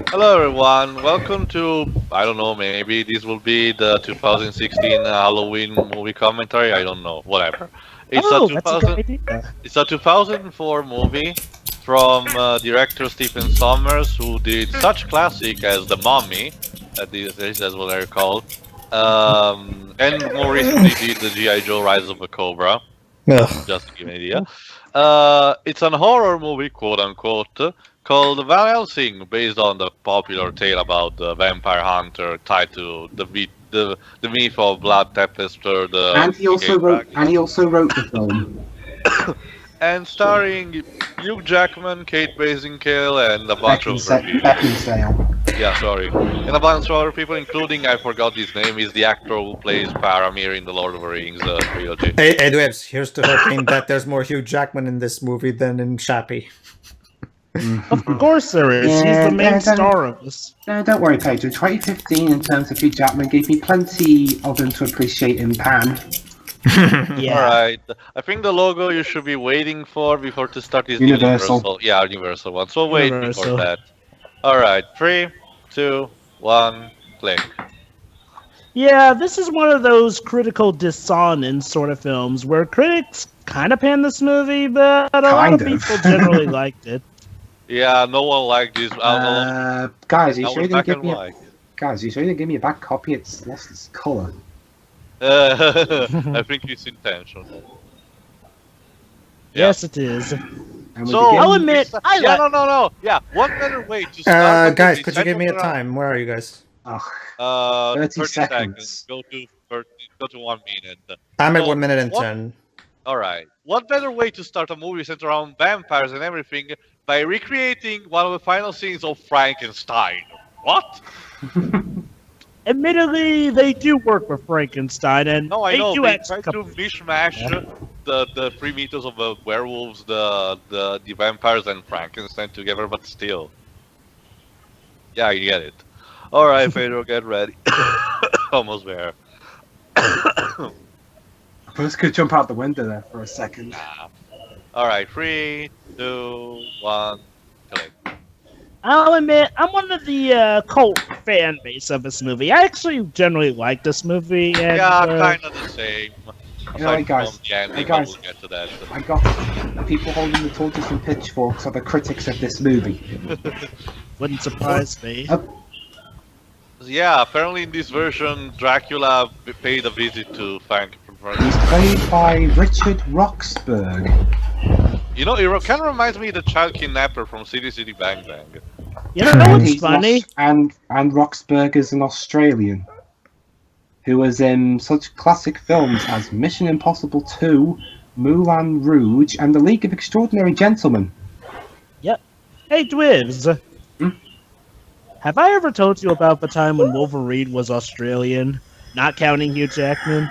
Hello everyone, welcome to, I don't know, maybe this will be the 2016 Halloween movie commentary, I don't know, whatever. It's a Oh, that's a good 2000, idea. it's a 2004 movie from director Stephen Sommers, who did such classic as The Mummy, that's what they're called, and more recently did the G.I. Joe Rise of the Cobra, Ugh. just to give you an idea. It's an horror movie, quote unquote, called Van Helsing, based on the popular tale about the vampire hunter tied to the myth of Blood Tempester, the And he also escape wrote. dragon, And he also wrote the film. and starring Hugh Jackman, Kate Basinkale, and a bunch of other people. Beckinsale. Yeah, sorry, and a bunch of other people, including I forgot his name, is the actor who plays Faramir in the Lord of the Rings trilogy. Hey, Dwebs, here's to hoping that there's more Hugh Jackman in this movie than in Chappie. Of course there is. He's Yeah, the main yeah, star of this. No, don't worry, Pedro. 2015, in terms of Hugh Jackman, gave me plenty of him to appreciate in Pan. Yeah. Alright, I think the logo you should be waiting for before to start is Universal. the Universal one. So wait Universal. before that. Alright, 3, 2, 1, click. Yeah, this is one of those critical dissonance sort of films where critics kind of pan this movie, but a lot of Kind of. people generally liked it. Yeah, no one liked this. Guys, you that sure was you didn't back give and me? white. Guys, you sure you didn't give me a bad copy? It's lost its color. I think it's intentional. Yeah. Yes, it is. And we So, begin- I'll admit, I yeah, like. No. Yeah, what better way to start? Guys, could you give me a time? Where are you guys? Ugh, 30 seconds. Go to 1 minute. I'm at So, 1 minute and what- 10. Alright. What better way to start a movie centered around vampires and everything by recreating one of the final scenes of Frankenstein? What? Admittedly, they do work with Frankenstein, and No, I they know. do They add try some- to mishmash the three mythos of the werewolves, the vampires, and Frankenstein together, but still. Yeah, you get it. Alright, Pedro, get ready. Almost there. First, could jump out the window there for a second. Alright, 3, 2, 1, click. I'll admit, I'm one of the cult fan base of this movie. I actually generally like this movie, and Yeah, kind of the same. You know, hey, guys. From the ending, Hey, but guys. we'll get to that. I got the people holding the torches and pitchforks are the critics of this movie. wouldn't surprise me. Yeah, apparently in this version, Dracula paid a visit to Frank. He's played by Richard Roxburgh. You know, it kind of reminds me of the child kidnapper from City City Bang Bang. You know And what's he's funny? And Roxburgh is an Australian who was in such classic films as Mission Impossible 2, Moulin Rouge, and The League of Extraordinary Gentlemen. Hey, Dwibs. Hmm? Have I ever told you about the time when Wolverine was Australian? Not counting Hugh Jackman?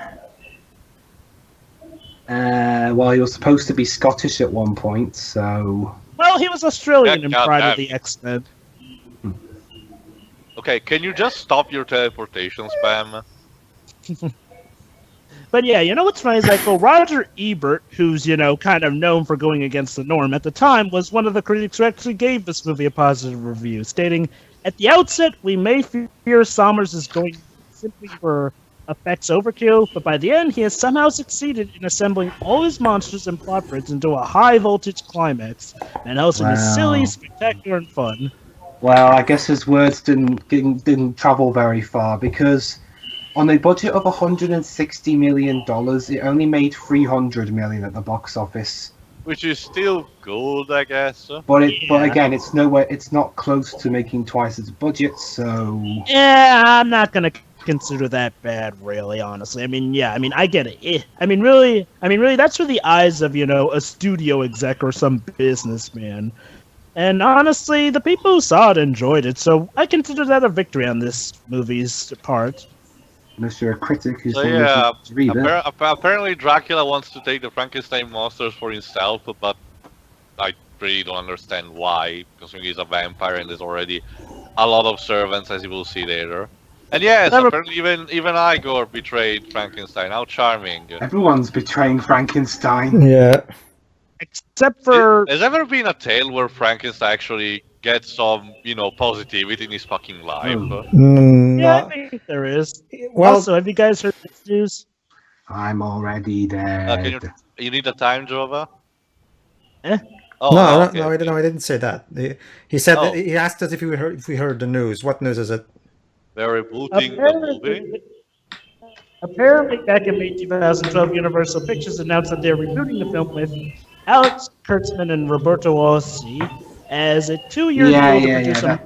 Well, he was supposed to be Scottish at one point, so... Well, he was Australian Yeah, in God Pride damn. of the X-Men. Okay, can you just stop your teleportation spam? But yeah, you know what's funny is like, well, Roger Ebert, who's, kind of known for going against the norm at the time, was one of the critics who actually gave this movie a positive review, stating, "At the outset, we may fear Sommers is going simply for effects overkill, but by the end, he has somehow succeeded in assembling all his monsters and plot threads into a high-voltage climax. Van Helsing is Wow. silly, spectacular, and fun." Well, I guess his words didn't travel very far, because on a budget of $160 million, it only made $300 million at the box office. Which is still good, I guess. But Yeah. again, it's not close to making twice its budget. So Yeah, I'm not gonna consider that bad, really. Honestly, I get it. Really, that's through the eyes of a studio exec or some businessman. And honestly, the people who saw it enjoyed it, so I consider that a victory on this movie's part. unless you're a critic who's So not yeah, listening to read it. apparently Dracula wants to take the Frankenstein monsters for himself, but I really don't understand why, because he's a vampire and there's already a lot of servants, as you will see later. And yes, Never- apparently even Igor betrayed Frankenstein. How charming! Everyone's betraying Frankenstein. Yeah. Except for Has there ever been a tale where Frankenstein actually get some, positivity in his fucking life. Oh. Yeah, No. I think there is. Well, Also, have you guys heard this news? I'm already Can dead. you need a time, Jova? Eh? Oh, no, okay. no, I didn't say that. He said that Oh, he asked us if we heard the news. What news is it? they're rebooting the movie. Apparently, back in May 2012, Universal Pictures announced that they're rebooting the film with Alex Kurtzman and Roberto Rossi as a 2-year Yeah, deal to yeah, yeah. produce a Yeah,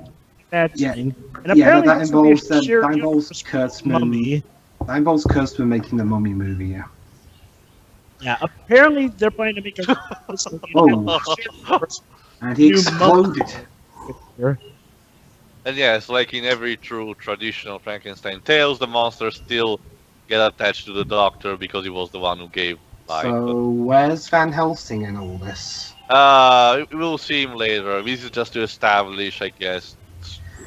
matching. And yeah. apparently, That this will be a involves shared that involves universe with Kurtzman. Mummy. That involves Kurtzman making the Mummy movie. Yeah. Yeah, apparently they're planning to make a Oh, shared universe and he new exploded. Mummy. And yes, like in every true traditional Frankenstein tales, the monsters still get attached to the doctor because he was the one who gave life. So where's Van Helsing in all this? We'll see him later. This is just to establish, I guess,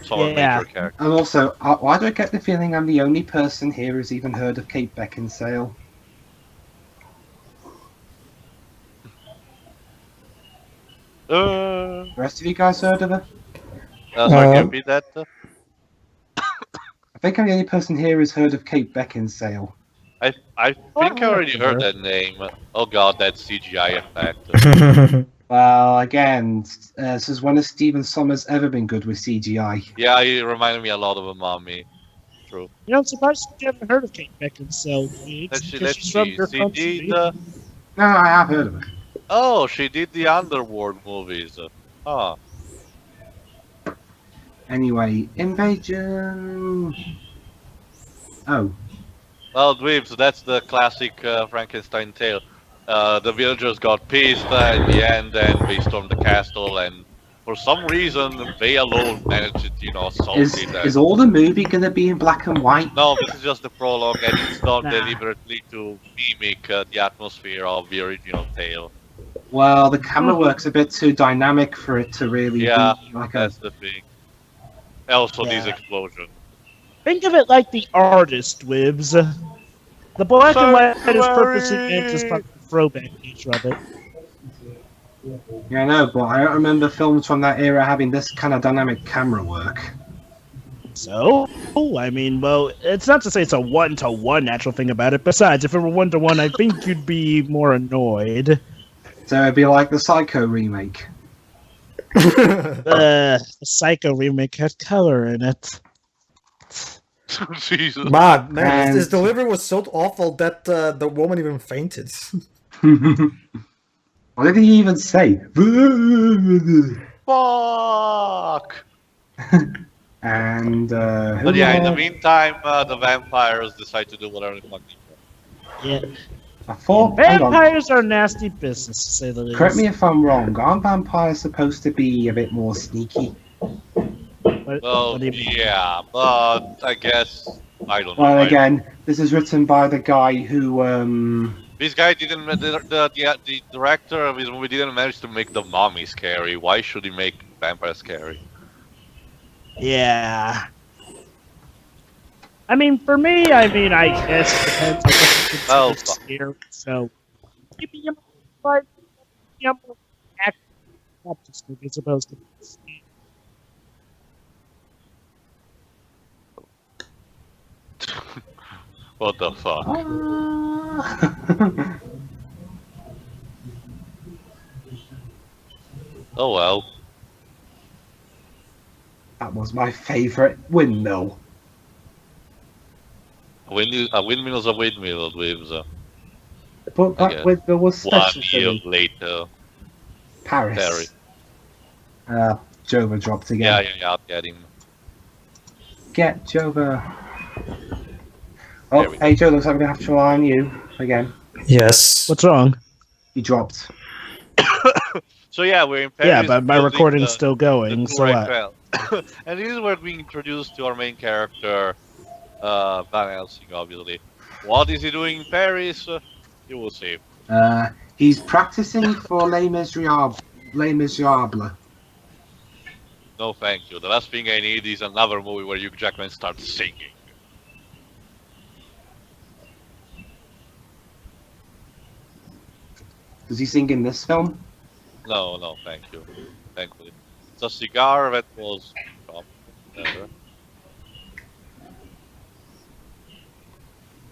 some of the Yeah. major characters. And also, why do I get the feeling I'm the only person here who's even heard of Kate Beckinsale? Uh, The rest of you guys heard of her? sorry, can you Um, repeat that? I think I'm the only person here who's heard of Kate Beckinsale. I think I already heard that name. Oh god, that CGI effect. Well, again, this is when has Stephen Sommers ever been good with CGI? Yeah, he reminded me a lot of a mommy. True. You know, I'm surprised you haven't heard of Kate Beckinsale. Let's Because see. she's from your She country. did. No, I have heard of her. Oh, she did the Underworld movies. Oh, Anyway, Invasion. Oh, well, Dweebs, that's the classic Frankenstein tale. The villagers got pissed in the end, and they stormed the castle, and for some reason, they alone managed to, solve is it. is all the movie gonna be in black and white? No, this is just the prologue, and it's done Nah. deliberately to mimic the atmosphere of the original tale. Well, the camera work's a bit too dynamic for it to really Yeah, be like a. that's the thing. Also, this Yeah. explosion. Think of it like the artist, Wibs. The black and white is purposely meant as part of the throwback nature of it. Yeah, I know, but I don't remember films from that era having this kind of dynamic camera work. So, I mean, well, it's not to say it's a one-to-one natural thing about it. Besides, if it were one-to-one, I think you'd be more annoyed. So it'd be like the Psycho remake. The Psycho remake had color in it. Jesus. Man, And- his delivery was so awful that the woman even fainted. What did he even say? Fuck! And But yeah, in the meantime, the vampires decide to do whatever the fuck they want. Yeah. I thought. Hang on. Vampires are nasty business, to say the least. Correct me if I'm wrong. Aren't vampires supposed to be a bit more sneaky? Well, what do you mean? yeah, but I guess I don't know. Well, again, this is written by the guy who. This guy didn't. The director of his movie didn't manage to make the mummy scary. Why should he make vampires scary? Yeah. I mean, for me, I guess it depends. I guess it's Well, scary, so maybe you might act up this movie as opposed to. What the fuck? Oh well. That was my favourite windmill. A windmill's a windmill with But I that guess. windmill was 1 special to year me. later. Paris. Jova dropped again. Yeah, I'll get him. Get Jova. There Oh, we hey Joe, looks like we're gonna have to rely on you again. Yes. What's wrong? You dropped. So yeah, we're in Paris. Yeah, but my building recording's the- still going, the so Tour what? Eiffel. And this is where we introduce to our main character, Van Helsing, obviously. What is he doing in Paris? You will see. He's practicing for Les Miserables. Les Miserables. No, thank you. The last thing I need is another movie where Hugh Jackman starts singing. Does he sing in this film? No, thank you. Thankfully. It's a cigar that was chopped. Whatever.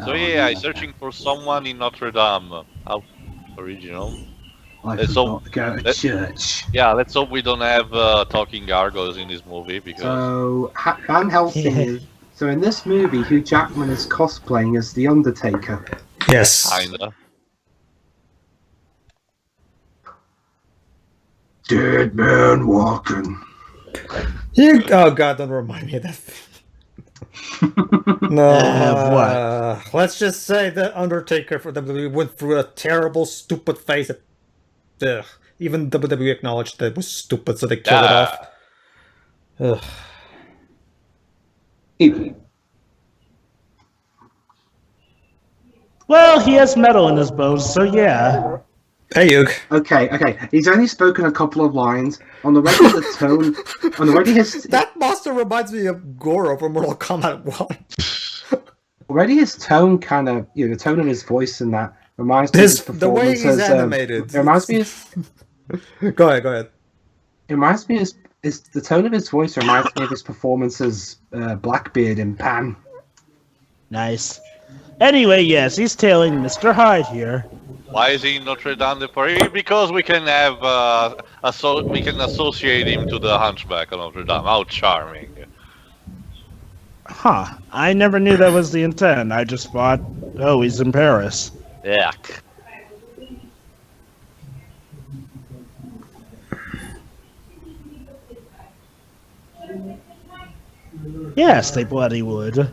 So yeah, I'm searching for someone in Notre Dame. How original. I Let's forgot hope. to go to let- church. Yeah, let's hope we don't have talking gargoyles in this movie because So Van Helsing is. So in this movie, Hugh Jackman is cosplaying as the Undertaker. Yes. kinda. Dead man walking. Oh god, don't remind me of that. No. What? Let's just say the Undertaker for WWE went through a terrible, stupid phase. Ugh. Even WWE acknowledged that it was stupid, so they killed it off. Ugh. Well, he has metal in his bones, so yeah. Hey, Hugh. Okay. He's only spoken a couple of lines. On the radio, the tone. On the radio, his That monster reminds me of Goro from Mortal Kombat 1. already his tone kind of, the tone of his voice and that reminds me of his The way performance he's as, animated. it reminds me Go ahead. It reminds me of the tone of his voice reminds me of his performance as Blackbeard in Pan. Nice. Anyway, yes, he's tailing Mr. Hyde here. Why is he in Notre Dame de Paris? Because we can have we can associate him to the Hunchback of Notre Dame. How charming! Huh. I never knew that was the intent. I just thought, oh, he's in Paris. Yuck. Yes, they bloody would.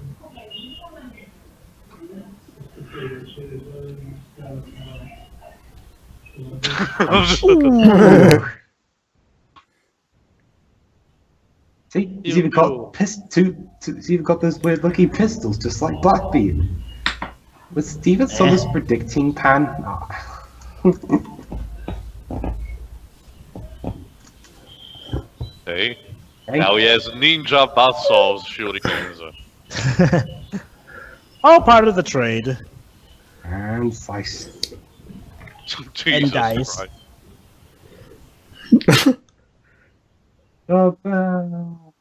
See, he's even got he's even got those weird looking pistols, just like Blackbeard. Was Steven Summers predicting Pan? Ah. Hey, Hey. now he has ninja buzzsaws shurikens. All part of the trade. And slice. Jesus dice. Christ. The bell.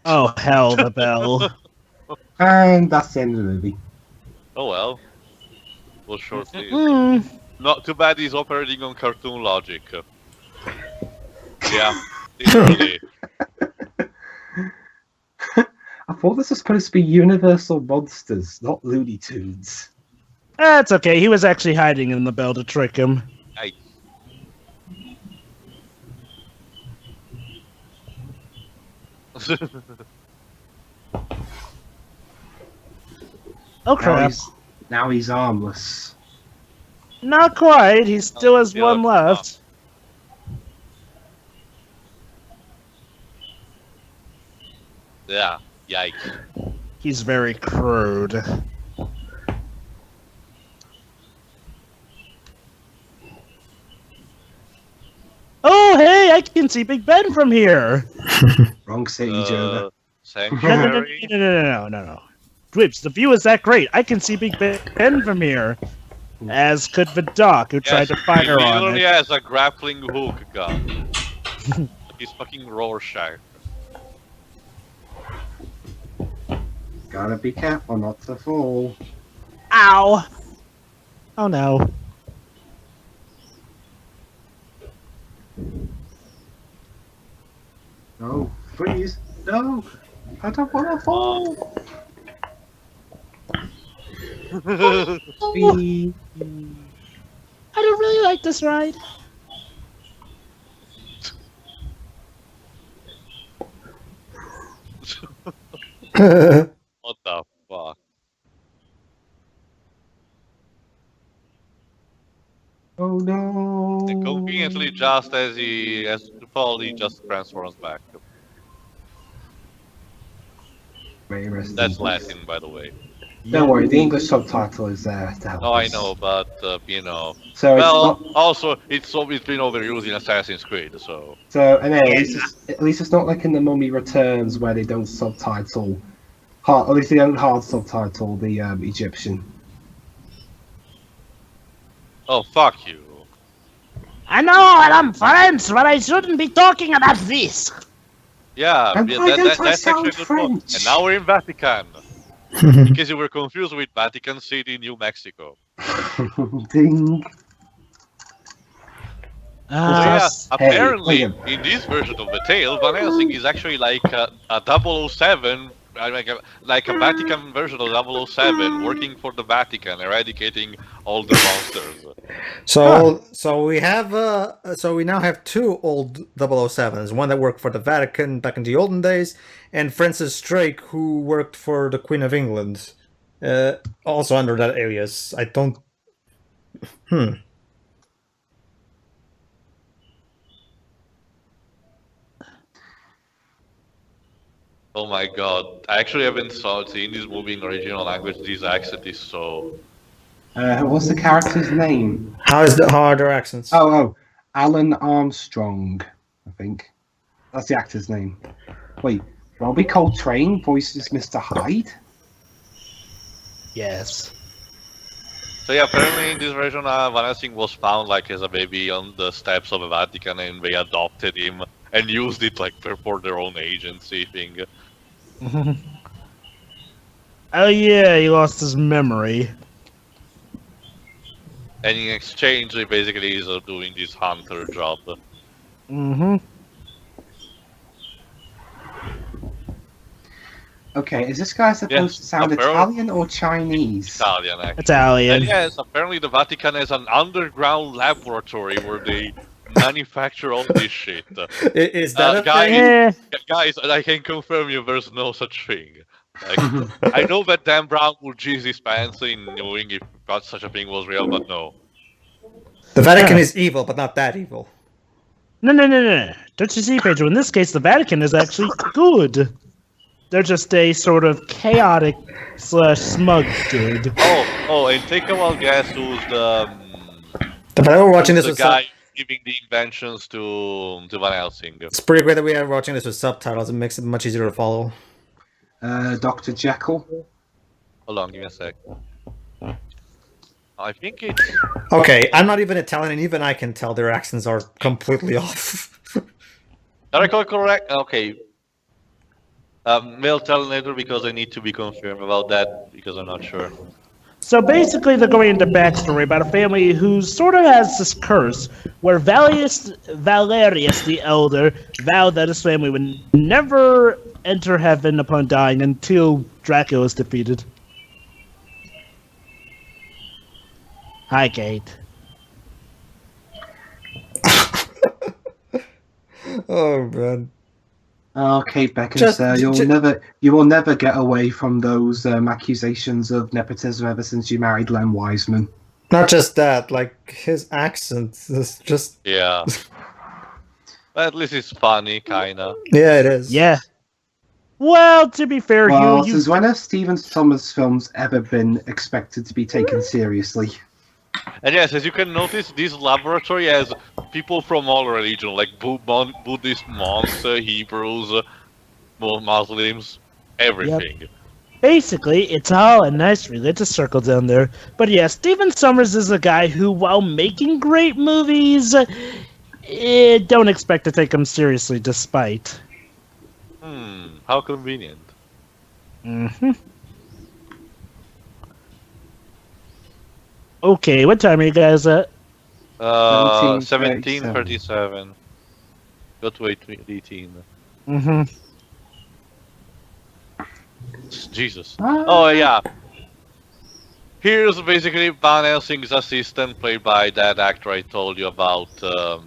Oh, hell, the bell. And that's the end of the movie. Oh well. Well, shortly. Mm. Not too bad he's operating on cartoon logic. Yeah, literally. I thought this was supposed to be Universal Monsters, not Looney Tunes. That's okay. He was actually hiding in the bell to trick him. Nice. Oh, Now crap. he's armless. Not quite. He still has Yeah, one left. Yeah, yikes. He's very crude. Oh, hey, I can see Big Ben from here. Wrong city, Jonah. No, no, Sanctuary. no. Dwibs, the view is that great. I can see Big Ben from here. As could the doc who tried to fire he on literally it. has a grappling hook gun. He's fucking Rorschach. Gotta be careful not to fall. Ow! Oh no. No, please, no! I don't want to fall! Please. I don't really like this ride. What the fuck? Oh no! And conveniently, just as he has to fall, he just transforms back. Very risky. That's Latin, by the way. Don't worry, the English subtitle is there to help Oh, I us. know, but you know. So Well, it's not. also it's been overused in Assassin's Creed, so. So anyway, at least it's not like in the Mummy Returns where they don't subtitle. At least they don't hard subtitle the Egyptian. Oh fuck you. I know I'm French, but I shouldn't be talking about this. Yeah, And yeah, why don't I that's actually a sound good point. French? And now we're in Vatican. In case you were confused with Vatican City, New Mexico. Ding. So yeah, Hey, apparently William. in this version of the tale, Van Helsing is actually like a 007, like a Vatican version of 007, working for the Vatican, eradicating all the monsters. So we now have two old 007s, one that worked for the Vatican back in the olden days, and Francis Drake, who worked for the Queen of England, also under that alias. I don't. Oh my god, I actually haven't seen this movie in original language. This accent is so... What's the character's name? How are their accents? Oh, Alan Armstrong, I think. That's the actor's name. Wait, Robbie Coltrane voices Mr. Hyde? Yes. So yeah, apparently in this version, Van Helsing was found like as a baby on the steps of the Vatican, and they adopted him and used it like for their own agency thing. Oh yeah, he lost his memory. And in exchange, he basically is doing this hunter job. Mm-hmm. Okay, is this guy supposed to sound apparently- Italian or Chinese? Italian, actually. Italian. And yes, apparently the Vatican has an underground laboratory where they manufacture all this shit. Is that a guys, thing? Eh, guys, I can confirm you there's no such thing. Like, I know that Dan Brown would jizz his pants in knowing if such a thing was real, but no. The Vatican is evil, but not that evil. no. Don't you see, Pedro? In this case, the Vatican is actually good. They're just a sort of chaotic / smug good. Oh, and take a wild guess who's The fact we're watching this the with guy giving the inventions to Van Helsing. it's pretty great that we are watching this with subtitles. It makes it much easier to follow. Dr. Jekyll? Hold on, give me a sec. I think it's... Okay, I'm not even Italian, and even I can tell their accents are completely off. Did I recall correct? Okay. We'll tell later because I need to be confirmed about that because I'm not sure. So basically, they're going into backstory about a family who sort of has this curse where Valerius the Elder vowed that his family would never enter heaven upon dying until Dracula is defeated. Hi, Kate. Oh man. Okay, Beckins, you will never get away from those accusations of nepotism ever since you married Len Wiseman. Not just that, like his accent is just Yeah. But at least it's funny, kinda. yeah, it is. Yeah. Well, to be fair, Well, you since when have Stephen Sommers films ever been expected to be taken seriously? And yes, as you can notice, this laboratory has people from all religions, like Buddhist monks, Hebrews, Muslims, everything. basically, it's all a nice religious circle down there. But yeah, Stephen Sommers is a guy who, while making great movies, don't expect to take them seriously despite. How convenient. Mm-hmm. Okay, what time are you guys at? 17:37. Go to 18. Mm-hmm. Jesus. Oh yeah. Here's basically Van Helsing's assistant, played by that actor I told you about. The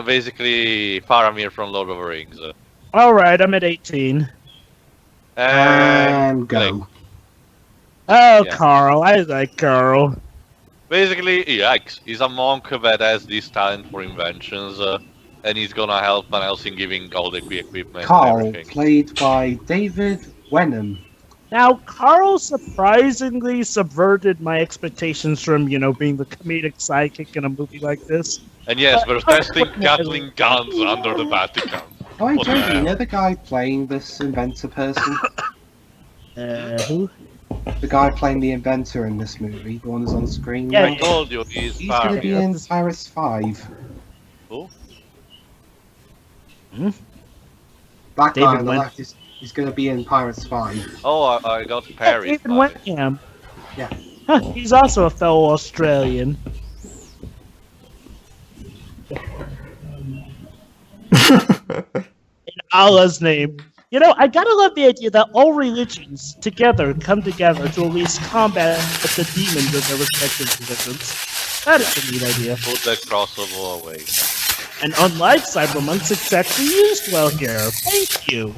basically Faramir from Lord of the Rings. Alright, I'm at 18. And go. like, Oh, Yeah. Carl. I like Carl. basically, yikes. He's a monk that has this talent for inventions, and he's gonna help Van Helsing giving all the equipment and Carl, everything. played by David Wenham. Now, Carl surprisingly subverted my expectations from, being the comedic sidekick in a movie like this. And yes, we're testing Gatling guns under the Vatican. Oh, What the Jody, hell? you know the guy playing this inventor person? Who? The guy playing the inventor in this movie, the one who's on screen. Yeah, I right? told you he's He's going to be Paris. in Pirates 5. Who? That David guy on the Wen- left is going to be in Pirates 5. Oh, I got Paris. David by- Wenham. Yeah. Huh, he's also a fellow Australian. In Allah's name. You know, I gotta love the idea that all religions together come together to at least combat the demons of their respective religions. That is a neat idea. Put that crossover away. And unlike cybermonks, it's actually used well here. Thank you.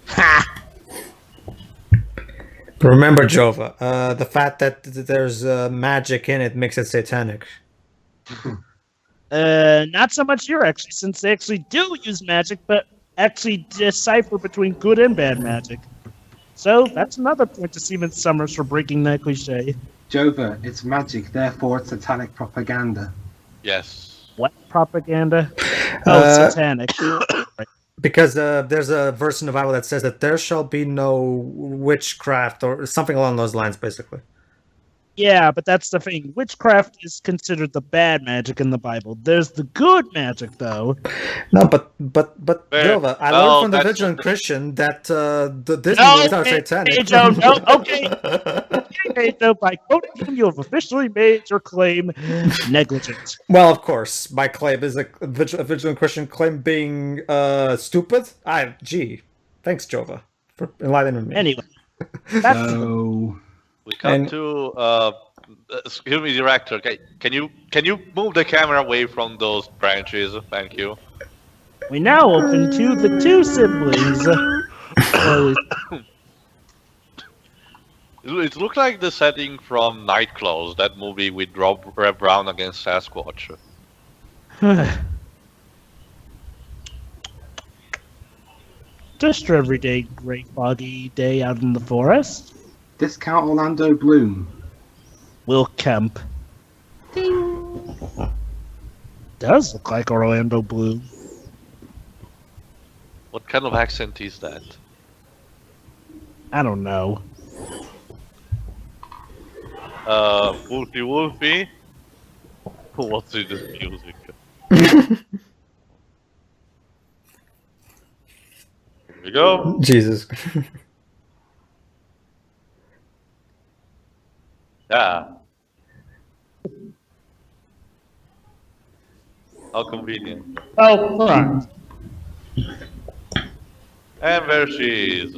Ha! Remember, Jova, the fact that there's magic in it makes it satanic. Not so much here, actually, since they actually do use magic, but actually decipher between good and bad magic. So, that's another point to Stephen Summers for breaking that cliche. Jova, it's magic, therefore it's satanic propaganda. Yes. What propaganda? Oh, Uh, satanic. Because there's a verse in the Bible that says that there shall be no witchcraft or something along those lines, basically. Yeah, but that's the thing. Witchcraft is considered the bad magic in the Bible. There's the good magic, though. No, but Fair. Jova, I Well, learned from the that's- Vigilant Christian that the Disney No, movies are okay, satanic. Joe, no, okay. Okay, so by quoting him, you have officially made your claim negligent. Well, of course, my claim is a Vigilant Christian claim being stupid. Gee, thanks, Jova, for enlightening me. Anyway, that's So, We come And- to excuse me, director. Can you move the camera away from those branches? Thank you. we now open to the two siblings. It looks like the setting from Nightclothes, that movie with Reb Brown against Sasquatch. Just your everyday gray foggy day out in the forest. discount Orlando Bloom. Will Kemp. Does look like Orlando Bloom. What kind of accent is that? I don't know. Wolfie Wolfie? What's in this music? Here we go. Jesus. Yeah. How convenient. Oh, right. And there she is.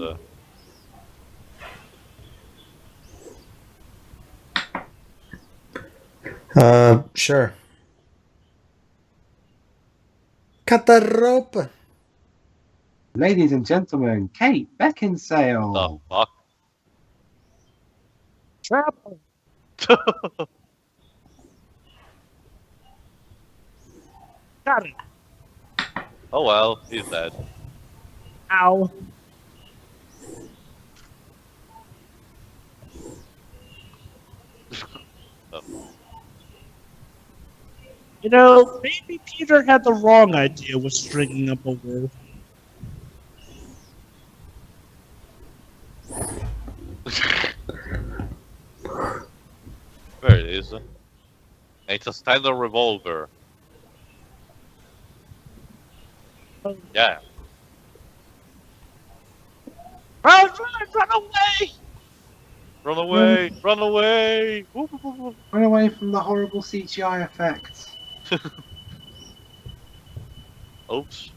Sure. Cut the rope. Ladies and gentlemen, Kate Beckinsale. The fuck? Travel. Got it. Oh well, he's dead. Ow. You know, maybe Peter had the wrong idea with stringing up a wolf. There it is. It's a standard revolver. Yeah. Run, run, run away! Run away! Run away! Whoop, whoop, whoop, whoop. Run away from the horrible CGI effects. Oops.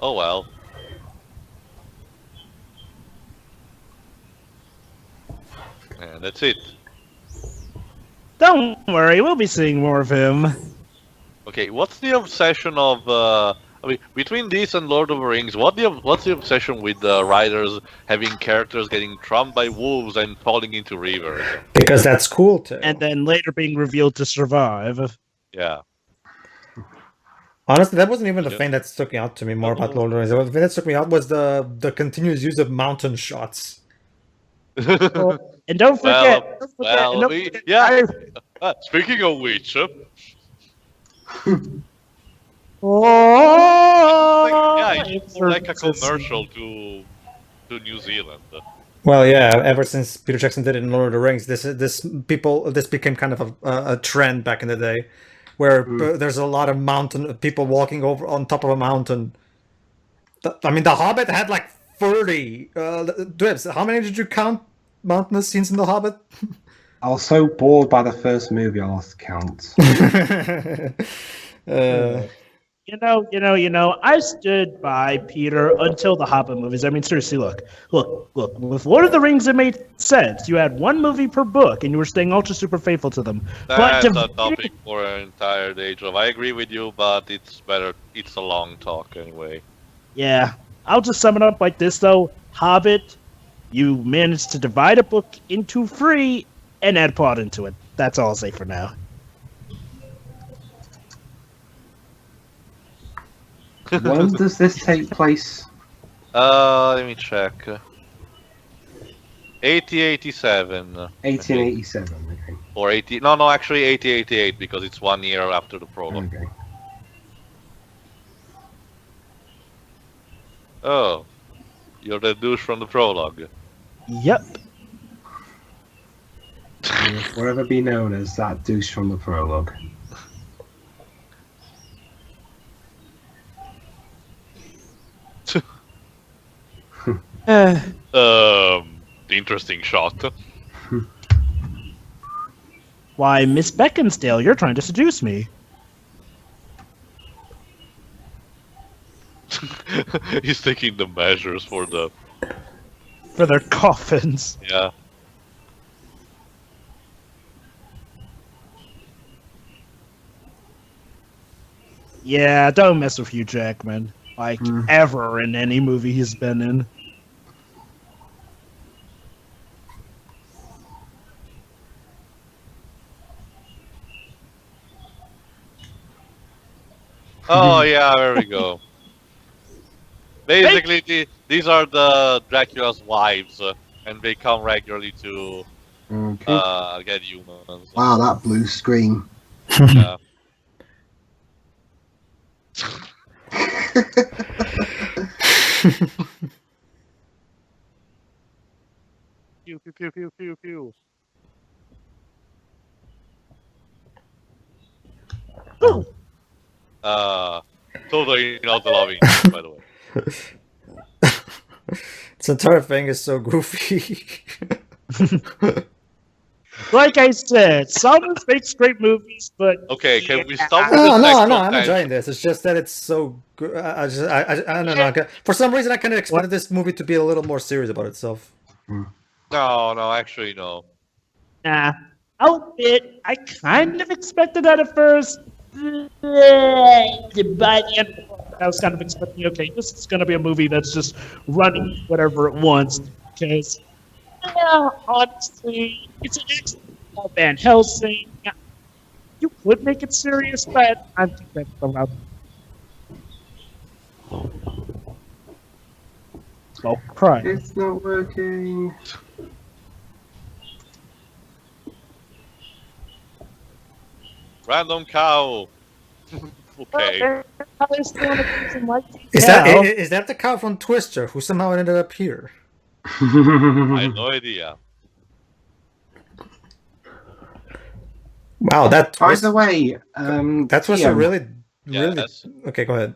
Oh well. And that's it. Don't worry, we'll be seeing more of him. Okay, what's the obsession of I mean, between this and Lord of the Rings, what's the obsession with the writers having characters getting trumped by wolves and falling into rivers? Because that's cool too. And then later being revealed to survive. Yeah. Honestly, that wasn't even the Yeah. thing that stuck out to me more about Lord of the Rings. The thing that stuck me out was the continuous use of mountain shots. And don't forget, Well, don't forget, and don't we- forget, yeah. Speaking of which, yeah, it should go like a commercial to New Zealand. Well, yeah. Ever since Peter Jackson did it in Lord of the Rings, this became kind of a trend back in the day, where there's a lot of mountain people walking over on top of a mountain. I mean, The Hobbit had like 30. Dwibs, how many did you count mountainous scenes in The Hobbit? I was so bored by the first movie, I lost count. I stood by Peter until the Hobbit movies. I mean, seriously, look. With Lord of the Rings, it made sense. You had one movie per book, and you were staying ultra super faithful to them. That's a topic for an entire day, Joe. I agree with you, but it's better. It's a long talk anyway. Yeah, I'll just sum it up like this, though. Hobbit, you managed to divide a book into 3 and add plot into it. That's all I'll say for now. When does this take place? Let me check. 8087. 1887. Okay. Or 80. No, actually 8088 because it's 1 year after the prologue. Okay. Oh, you're the douche from the prologue. Yep. Will forever be known as that douche from the prologue. Interesting shot. Why, Miss Beaconsdale, you're trying to seduce me. He's taking the measures for their coffins. Yeah. Yeah, don't mess with Hugh Jackman. Like, ever in any movie he's been in. Oh yeah, there we go. Basically, these are the Dracula's wives, and they come regularly to get humans. Wow, that blue screen. Yeah. Pew pew pew pew pew pew. Totally not loving, by the way. This entire thing is so goofy. Like I said, Summers makes great movies, but Okay, can we stop with No, this no, next I'm enjoying this. It's just that it's so good. I don't know. For some reason, I kind of expected this movie to be a little more serious about itself. No, actually no. nah. I'll admit, I kind of expected that at first. By the end, I was kind of expecting, okay, this is going to be a movie that's just running whatever it wants. Because, yeah, honestly, it's an excellent Van Helsing. You could make it serious, but I think that's allowed. Oh, cry. It's not working. Random cow. Okay. Is that the cow from Twister who somehow ended up here? I have no idea. Wow, that By twist. the way, That was a Ian, really. Yes. Okay, go ahead.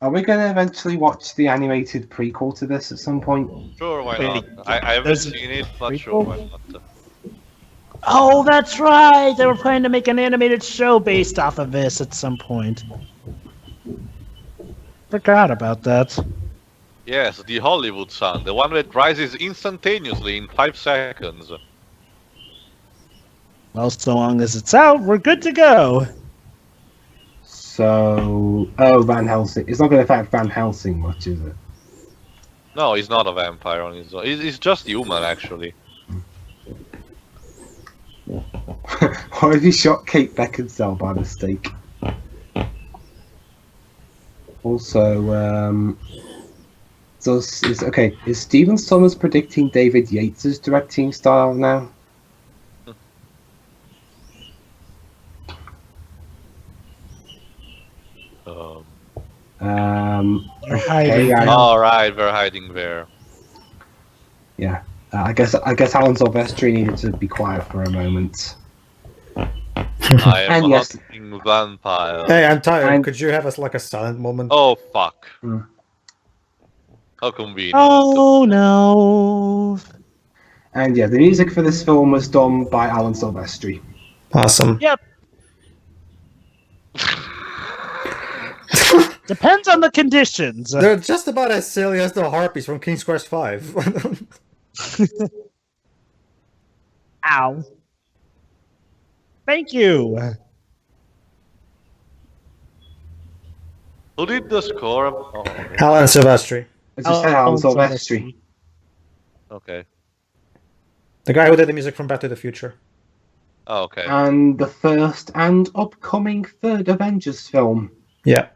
Are we going to eventually watch the animated prequel to this at some point? Sure, why Wait, not? I haven't there's a seen it, but prequel? sure, why not? Oh, that's right! They were planning to make an animated show based off of this at some point. Forgot about that. Yes, the Hollywood sun, the one that rises instantaneously in 5 seconds. Well, so long as it's out, we're good to go. So, Van Helsing. It's not going to affect Van Helsing much, is it? No, he's not a vampire on his own. He's just human, actually. Why have you shot Kate Beckinsale by mistake? Also, is Stephen Sommers predicting David Yates' directing style now? They're hiding. All right, we're hiding there. Yeah. I guess Alan Silvestri needed to be quiet for a moment. I am And yes. hunting vampire. Hey, I'm tired. And- Could you have us like a silent moment? Oh fuck! Hmm. How convenient. Oh no. And yeah, the music for this film was done by Alan Silvestri. Awesome. Yep. Depends on the conditions. They're just about as silly as the harpies from King's Quest 5. Ow. Thank you. Who did the score? Oh, Alan Silvestri. As you said, Alan Oh, Silvestri. okay. The guy who did the music from Back to the Future. Oh, okay. And the first and upcoming third Avengers film. Yeah.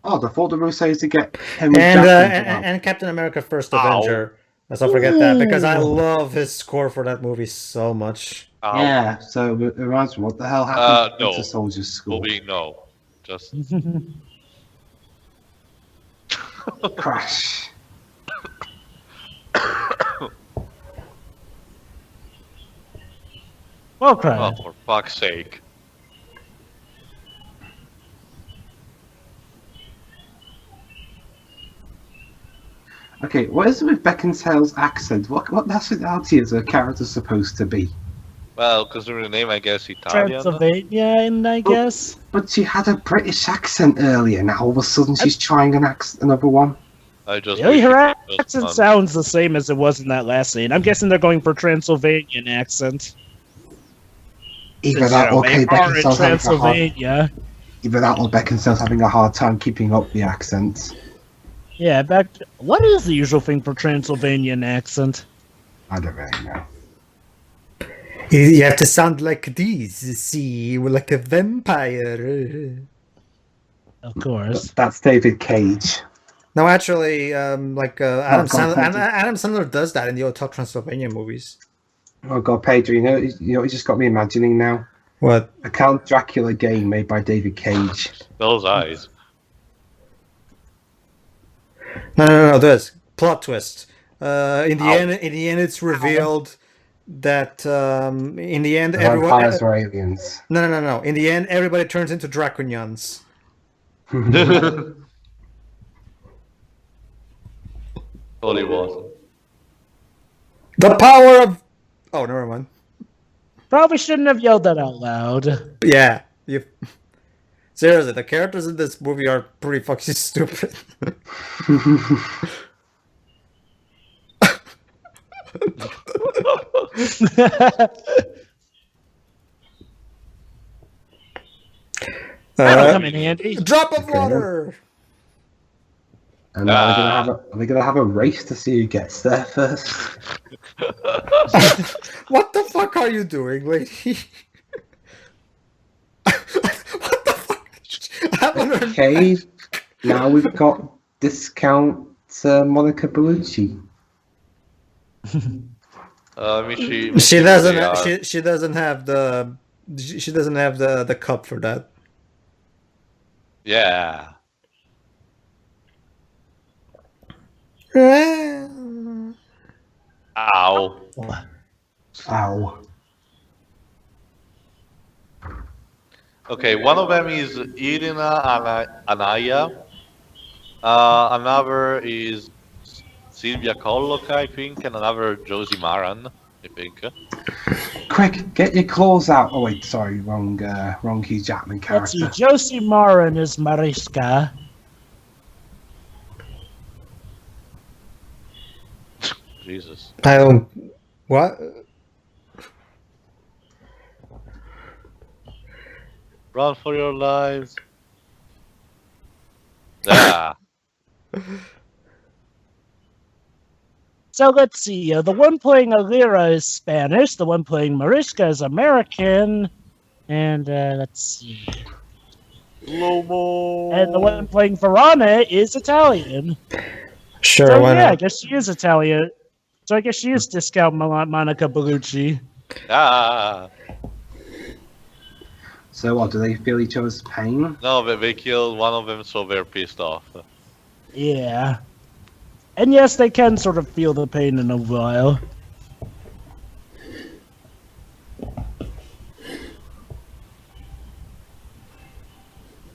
Oh, the Ford Russos to get Henry And, Jackman. and Captain America First Ow. Avenger. Let's not forget that, because I Ooh. love his score for that movie so much. Ow. Yeah, so it reminds me, what the hell happened no. to Soldiers School? Movie, no. Just Crash. Well, oh, crap. for fuck's sake. Okay, what is it with Beckinsale's accent? What nationality is her character supposed to be? Well, considering the name, I guess Italian. Transylvania, and I guess. But she had a British accent earlier. Now all of a sudden she's trying another one. I just Really, wish her it was accent fun. sounds the same as it was in that last scene. I'm guessing they're going for Transylvanian accent. Either that or They are in Beckinsale's having a hard, Transylvania. either that or Beckinsale's having a hard time keeping up the accent. Yeah, what is the usual thing for Transylvanian accent? I don't really know. You have to sound like this, see, like a vampire. Of course. That's David Cage. No, actually, Adam God, Sandler, thank you. Adam Sandler does that in the Hotel Transylvania movies. Oh god, Pedro, you know what just got me imagining now? What? A Count Dracula game made by David Cage. Those eyes. No, this plot twist. In the Ow. end, it's revealed that in the end, The everyone. vampires are aliens. No. In the end, everybody turns into Draconians. Totally wasn't. The power of. Oh, never mind. Probably shouldn't have yelled that out loud. Yeah, you. Seriously, the characters in this movie are pretty fucking stupid. That'll come in handy. Drop of water. And are they gonna have a race to see who gets there first? What the fuck are you doing, lady? What the fuck? Okay, now we've got discount Monica Bellucci. She doesn't. She doesn't have the. She doesn't have the cup for that. Yeah. Ow. Ow. Okay, one of them is Irina Anaya. Another is Sylvia Kollock, I think, and another Josie Maran, I think. Quick, get your claws out. Oh wait, sorry, wrong Hugh Jackman Let's see. character. Josie Marin is Mariska. Jesus. I don't. What? Run for your lives. Ah. So let's see. The one playing Alira is Spanish. The one playing Mariska is American. And let's see. Lomo. And the one playing Verona is Italian. Sure, So why yeah, I not? guess she is Italian. So I guess she is Discount Monica Bellucci. Ah. So what, do they feel each other's pain? No, they killed one of them, so they're pissed off. Yeah. And yes, they can sort of feel the pain in a while.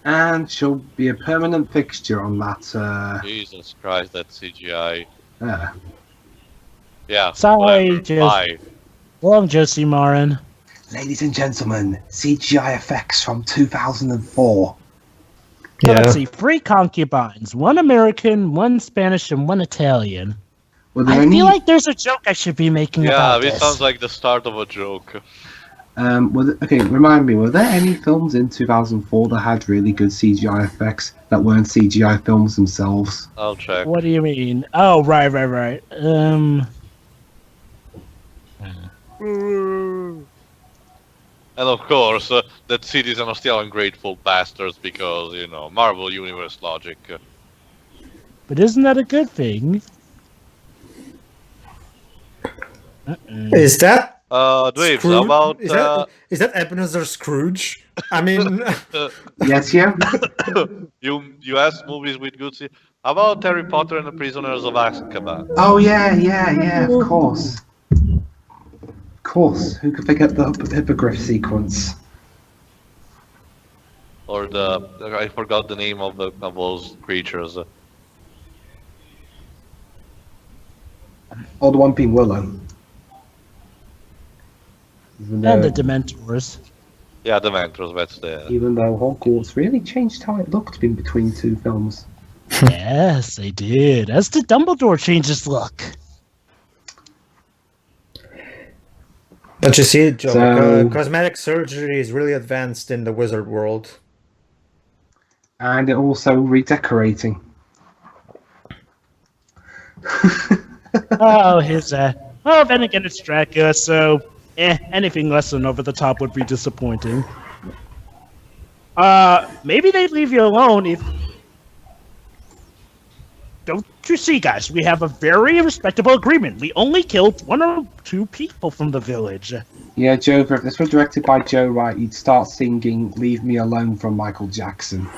And she'll be a permanent fixture on that, Jesus Christ, that CGI. there. Yeah. Sorry, whatever. just- Bye. Long Josie Marin. Ladies and gentlemen, CGI effects from 2004. So Yeah. let's see, 3 concubines, 1 American, 1 Spanish, and 1 Italian. Were there I any, feel like there's a joke I should be making Yeah, about this this. sounds like the start of a joke. okay, remind me, were there any films in 2004 that had really good CGI effects that weren't CGI films themselves? I'll check. What do you mean? Oh, right. And of course, that citizens are still ungrateful bastards because, you know, Marvel Universe logic. But isn't that a good thing? Is that Dwaves, Scrooge? how about... Is that Ebenezer Scrooge? I mean, Yes, yeah? US movies with good... How about Harry Potter and the Prisoners of Azkaban? Oh, yeah, of course. Of course, who could forget the hippogriff sequence? Or the... I forgot the name of those creatures. Or the one being Willow. And the Dementors. Yeah, the Mentors, that's the... Even though Hogwarts really changed how it looked in between 2 films. Yes, they did. As did Dumbledore change his look. but you see, Joe, So- cosmetic surgery is really advanced in the wizard world. And it also redecorating. Oh, well, then again, it's Dracula, so anything less than over the top would be disappointing. Maybe they'd leave you alone if... Don't you see, guys? We have a very respectable agreement. We only killed 1 or 2 people from the village. Yeah, Joe, if this were directed by Joe Wright, you'd start singing Leave Me Alone from Michael Jackson.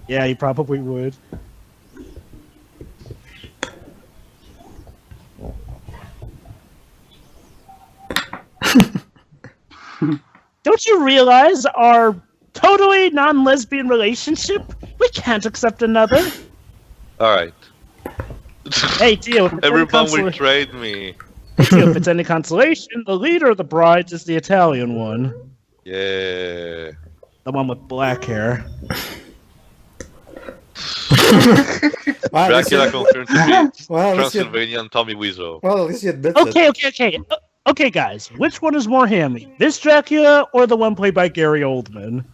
Yeah, you probably would. Don't you realize our totally non-lesbian relationship? We can't accept another. Alright. Hey, Dio, if it's any Everyone consola- betrayed me. Dio, if it's any consolation, the leader of the brides is the Italian one. Yeah. The one with black hair. Wow, at least Dracula you- confirmed to be well, at least you- Transylvanian Tommy Wiseau. well, at least you admit it. Okay, guys. Which one is more hammy? This Dracula or the one played by Gary Oldman?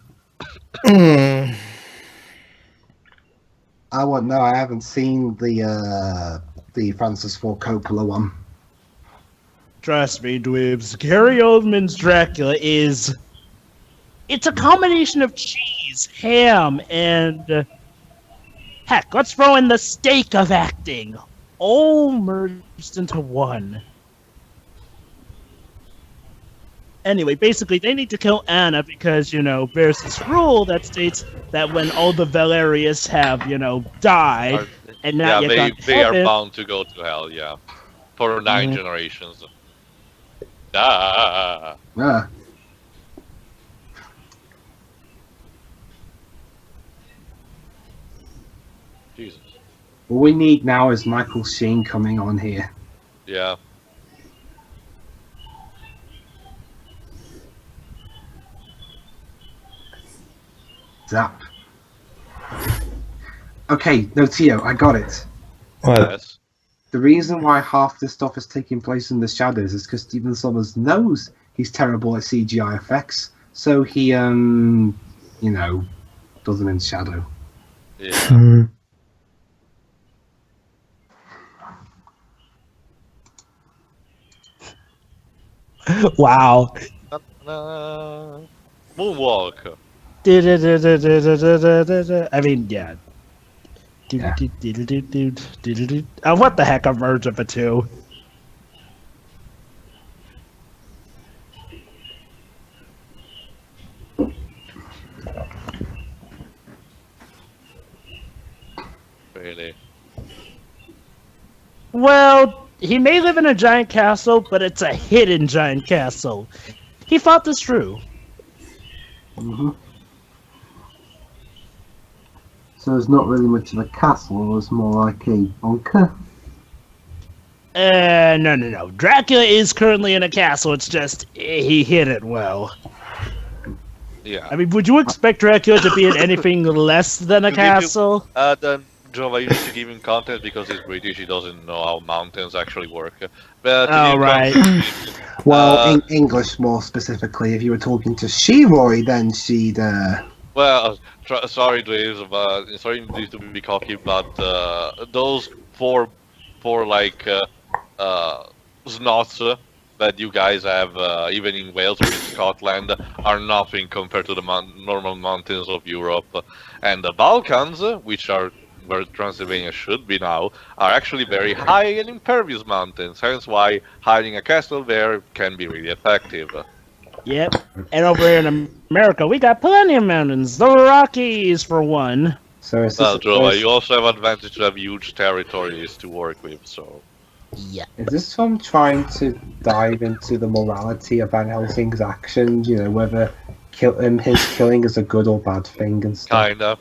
I won't know. I haven't seen the Francis Ford Coppola one. Trust me, dweebs. Gary Oldman's Dracula is... It's a combination of cheese, ham, and... heck, let's throw in the steak of acting. All merged into one. Anyway, basically, they need to kill Anna because, you know, there's this rule that states that when all the Valerius have, you know, died, and now Yeah, you've got they are heaven, bound to go to hell, yeah. For 9 generations. Ah. Yeah. Jesus. All we need now is Michael Sheen coming on here. Yeah. Zap. Okay, no, Tio, I got it. What? Yes. The reason why half this stuff is taking place in the shadows is because Stephen Sommers knows he's terrible at CGI effects, so he, you know, does them in shadow. Yeah. wow. Moonwalk. I mean, yeah. What the heck, a merge of the two. really. Well, he may live in a giant castle, but it's a hidden giant castle. He fought this through. Hmm. So it's not really much of a castle, it's more like a bunker. No. Dracula is currently in a castle, it's just he hid it well. Yeah. I mean, would you expect Dracula to be in anything less than a To give you- castle? Then Jova, you need to give him content because he's British. He doesn't know how mountains actually work. But to Oh, give right. context, Well, Uh, in English more specifically, if you were talking to Sheroy, then she'd. well, sorry, Dweebs, but sorry to be cocky, but those four like snots that you guys have, even in Wales or in Scotland, are nothing compared to the normal mountains of Europe. And the Balkans, which are where Transylvania should be now, are actually very high and impervious mountains. Hence why hiding a castle there can be really effective. Yep. And over here in America, we got plenty of mountains. The Rockies, for one. So is Well, this, Jova, you also have advantage to have huge territories to work with, so... Yeah. is this film trying to dive into the morality of Van Helsing's actions? You know, whether his killing is a good or bad thing and stuff. Kinda.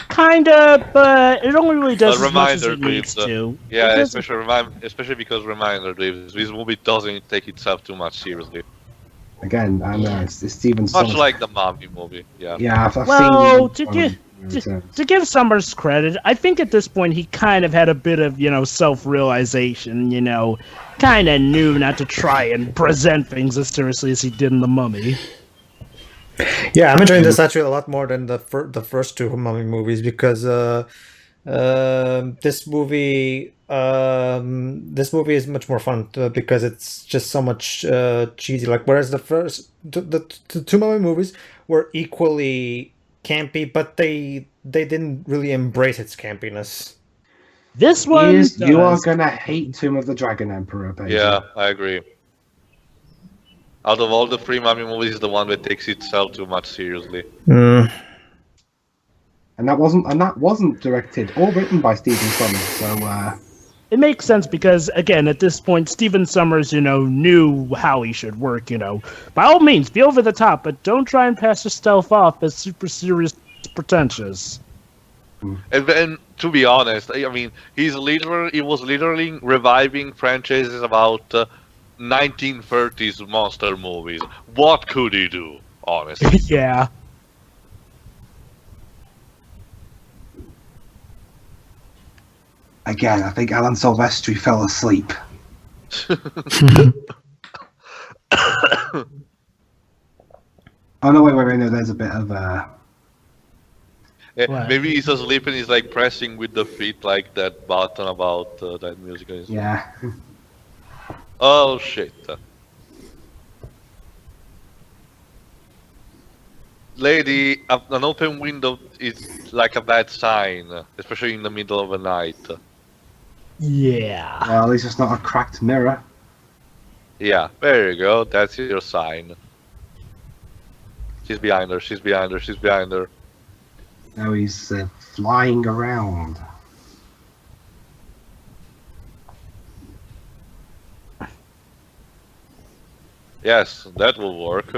Kinda, but it only really does A as much as it reminder, needs Dweebs, to. Yeah, It doesn't- especially because reminder, Dweebs, this movie doesn't take itself too much seriously. Again, I know it's Stephen Much Sommers. like the Mummy movie, yeah. Yeah, I've Well, seen. to give Summers credit, I think at this point he kind of had a bit of, self-realization, kind of knew not to try and present things as seriously as he did in The Mummy. Yeah, I'm enjoying this actually a lot more than the first two Mummy movies because this movie is much more fun because it's just so much cheesy. Like whereas the two Mummy movies were equally campy, but they didn't really embrace its campiness. This one You are does. gonna hate Tomb of the Dragon Emperor, baby. Yeah, I agree. Out of all the three Mummy movies, the one that takes itself too much seriously. Mm. And that wasn't directed or written by Stephen Sommers. So It makes sense because, again, at this point, Stephen Summers, knew how he should work, By all means, be over the top, but don't try and pass yourself off as super serious pretentious. And to be honest, I mean, he was literally reviving franchises about 1930s monster movies. What could he do, honestly? Yeah. again, I think Alan Silvestri fell asleep. Oh no! Wait! No, there's a bit of What? Maybe he's asleep and he's like pressing with the feet like that button about that music. yeah. Oh shit. Lady, an open window is like a bad sign, especially in the middle of the night. Yeah. Well, at least it's not a cracked mirror. Yeah, there you go. That's your sign. She's behind her. She's behind her. She's behind her. Now he's flying around. Yes, that will work.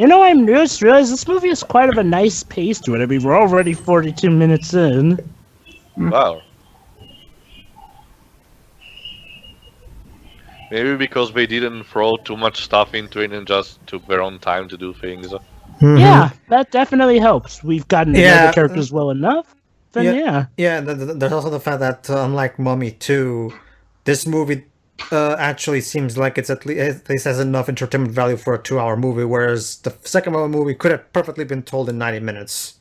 I just realized this movie has quite of a nice pace to it. I mean, we're already 42 minutes in. Wow. Maybe because they didn't throw too much stuff into it and just took their own time to do things. Mhm. Yeah, that definitely helps. We've gotten to know Yeah, the characters well enough. Then yeah. Yeah, there's also the fact that unlike Mummy 2, this movie actually seems like it's at least has enough entertainment value for a 2-hour movie, whereas the second Mummy movie could have perfectly been told in 90 minutes,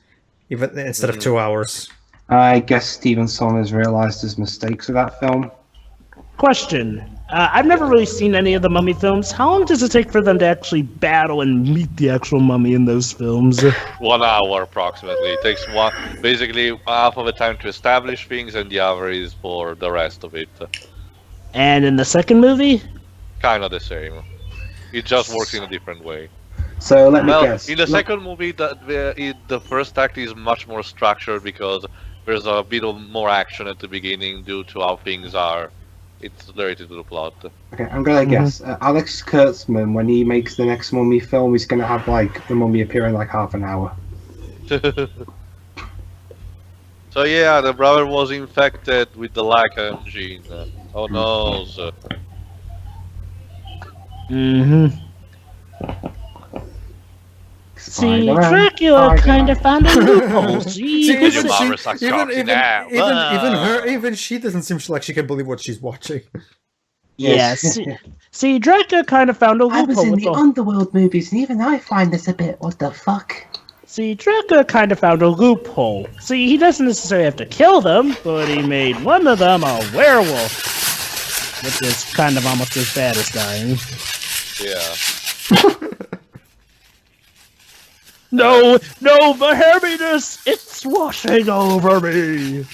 even instead of 2 hours. I guess Stephen Sommers realised his mistakes with that film. Question. I've never really seen any of the Mummy films. How long does it take for them to actually battle and meet the actual mummy in those films? 1 hour approximately. It takes basically half of the time to establish things and the other is for the rest of it. And in the second movie? Kind of the same. It just works in a different way. So let me Well, guess. in the second movie, the first act is much more structured because There's a bit of more action at the beginning due to how things are. It's related to the plot. Okay, I'm gonna guess. Alex Kurtzman, when he makes the next Mummy film, he's gonna have like the Mummy appear in like half an hour. So yeah, the brother was infected with the Lacan gene. Oh no. See, Dracula kind of found a loophole. See, Did your even, mother suck cock in there? even she doesn't seem like she can believe what she's watching. Yes. See, Dracula kind of found a loophole. I was in with the Underworld movies, and even I find this a bit what the fuck. See, Dracula kind of found a loophole. See, he doesn't necessarily have to kill them, but he made one of them a werewolf. Which is kind of almost as bad as dying. Yeah. No, the heaviness! It's washing over me!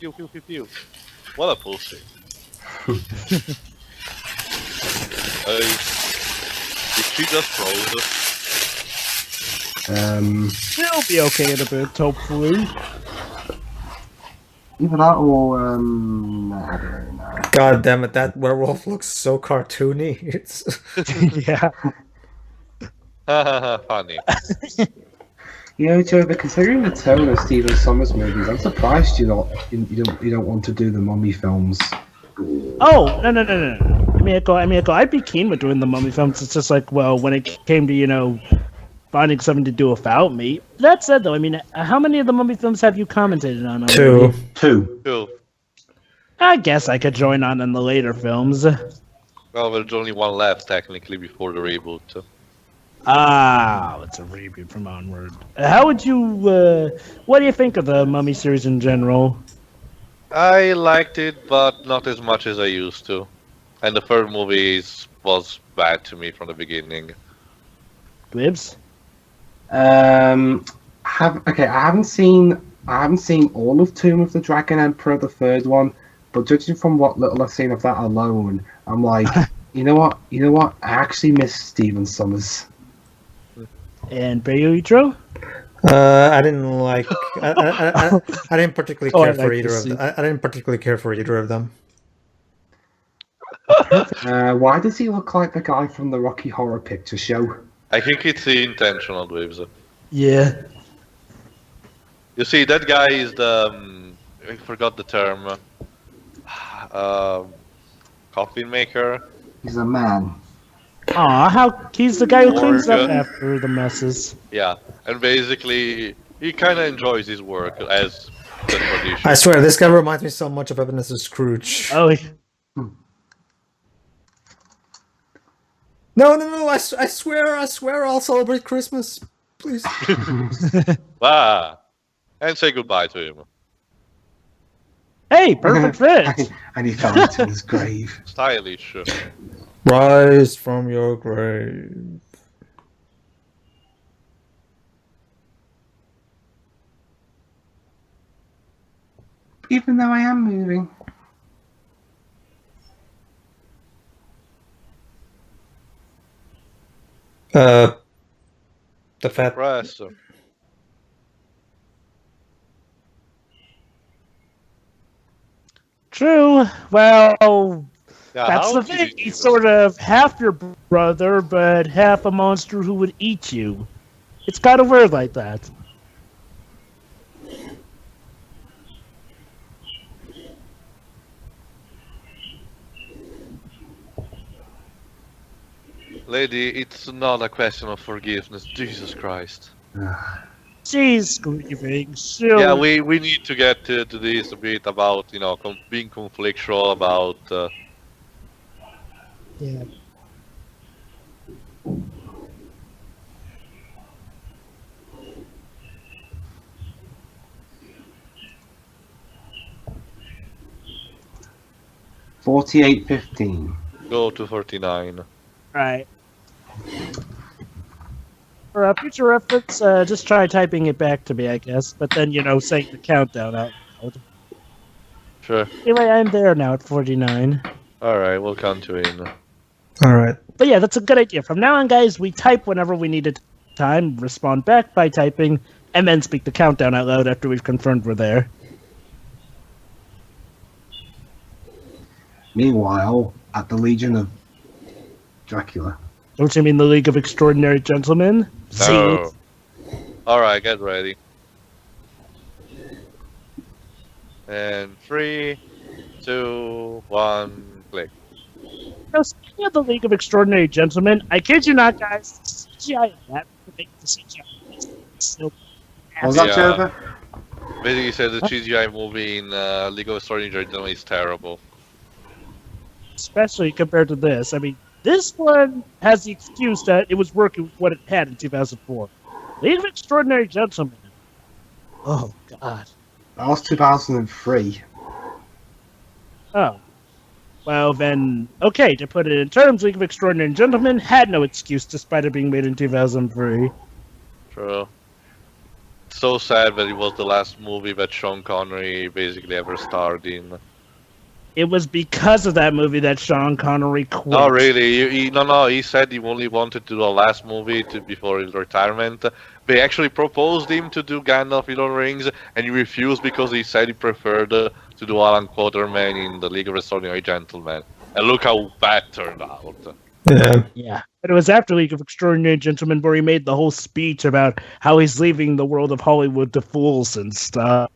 Pew pew pew pew. What a pussy. Did she just froze? She'll be okay in a bit, hopefully. Either that or I don't know. God damn it, that werewolf looks so cartoony. It's Yeah. Funny. You know, Joe, but considering the tone of Stephen Sommers movies, I'm surprised you don't want to do the Mummy films. Oh, no. I mean, I'd be keen with doing the Mummy films. It's just like, well, when it came to, finding something to do without me. That said, though, I mean, how many of the Mummy films have you commentated on? Already? Two. I guess I could join on in the later films. Well, there's only one left, technically, before the reboot. Ah, it's a reboot from Onward. How would you, what do you think of the Mummy series in general? I liked it, but not as much as I used to. And the third movie was bad to me from the beginning. Glibs? I haven't seen all of Tomb of the Dragon Emperor, the third one, but judging from what little I've seen of that alone, I'm like, you know what? I actually miss Stephen Sommers. And Bayutro? I didn't like. I didn't particularly care for either of them. I didn't particularly care for either of them. Why does he look like the guy from the Rocky Horror Picture Show? I think it's intentional, Waves. Yeah. You see, that guy is the... I forgot the term. Coffin maker? He's a man. Aw, he's the guy who cleans up Morgan. after the messes. Yeah, and basically, he kind of enjoys his work as the tradition. I swear, this guy reminds me so much of Ebenezer Scrooge. Oh, No, I swear, I'll celebrate Christmas. Please. Ah, and say goodbye to him. hey, perfect fit. And he fell into his grave. Stylish. Rise from your grave. Even though I am moving. The fat. Press. True. Well, Yeah, that's how the did thing. he He's do sort of half your brother, but half a monster who would eat you. It's kind of weird like that. Lady, it's not a question of forgiveness. Jesus Christ. Jeez, grieving. Silly. Yeah, we need to get to this a bit about, being conflictual about... Yeah. $48.15. Go to 49. Right. For future reference, just try typing it back to me, I guess. But then, saying the countdown out loud. Sure. Anyway, I'm there now at 49. Alright, we'll count you in. All right. But yeah, that's a good idea. From now on, guys, we type whenever we need it. time, respond back by typing, and then speak the countdown out loud after we've confirmed we're there. Meanwhile, at the Legion of Dracula. Don't you mean the League of Extraordinary Gentlemen? No. Alright, get ready. And 3, 2, 1, click. Now, speaking of the League of Extraordinary Gentlemen, I kid you not, guys, the CGI of that would make the CGI so Was that Yeah. Jova? Basically said the CGI movie in League of Extraordinary Gentlemen is terrible. especially compared to this. I mean, this one has the excuse that it was working with what it had in 2004. League of Extraordinary Gentlemen. Oh, God. That was 2003. Oh. Well, then, okay, to put it in terms, League of Extraordinary Gentlemen had no excuse despite it being made in 2003. True. So sad that it was the last movie that Sean Connery basically ever starred in. It was because of that movie that Sean Connery quit. No, really. No. He said he only wanted to do the last movie before his retirement. They actually proposed him to do Gandalf in Lord of the Rings, and he refused because he said he preferred to do Alan Quatermain in the League of Extraordinary Gentlemen. And look how that turned out. Yeah. Yeah. But it was after League of Extraordinary Gentlemen where he made the whole speech about how he's leaving the world of Hollywood to fools and stuff.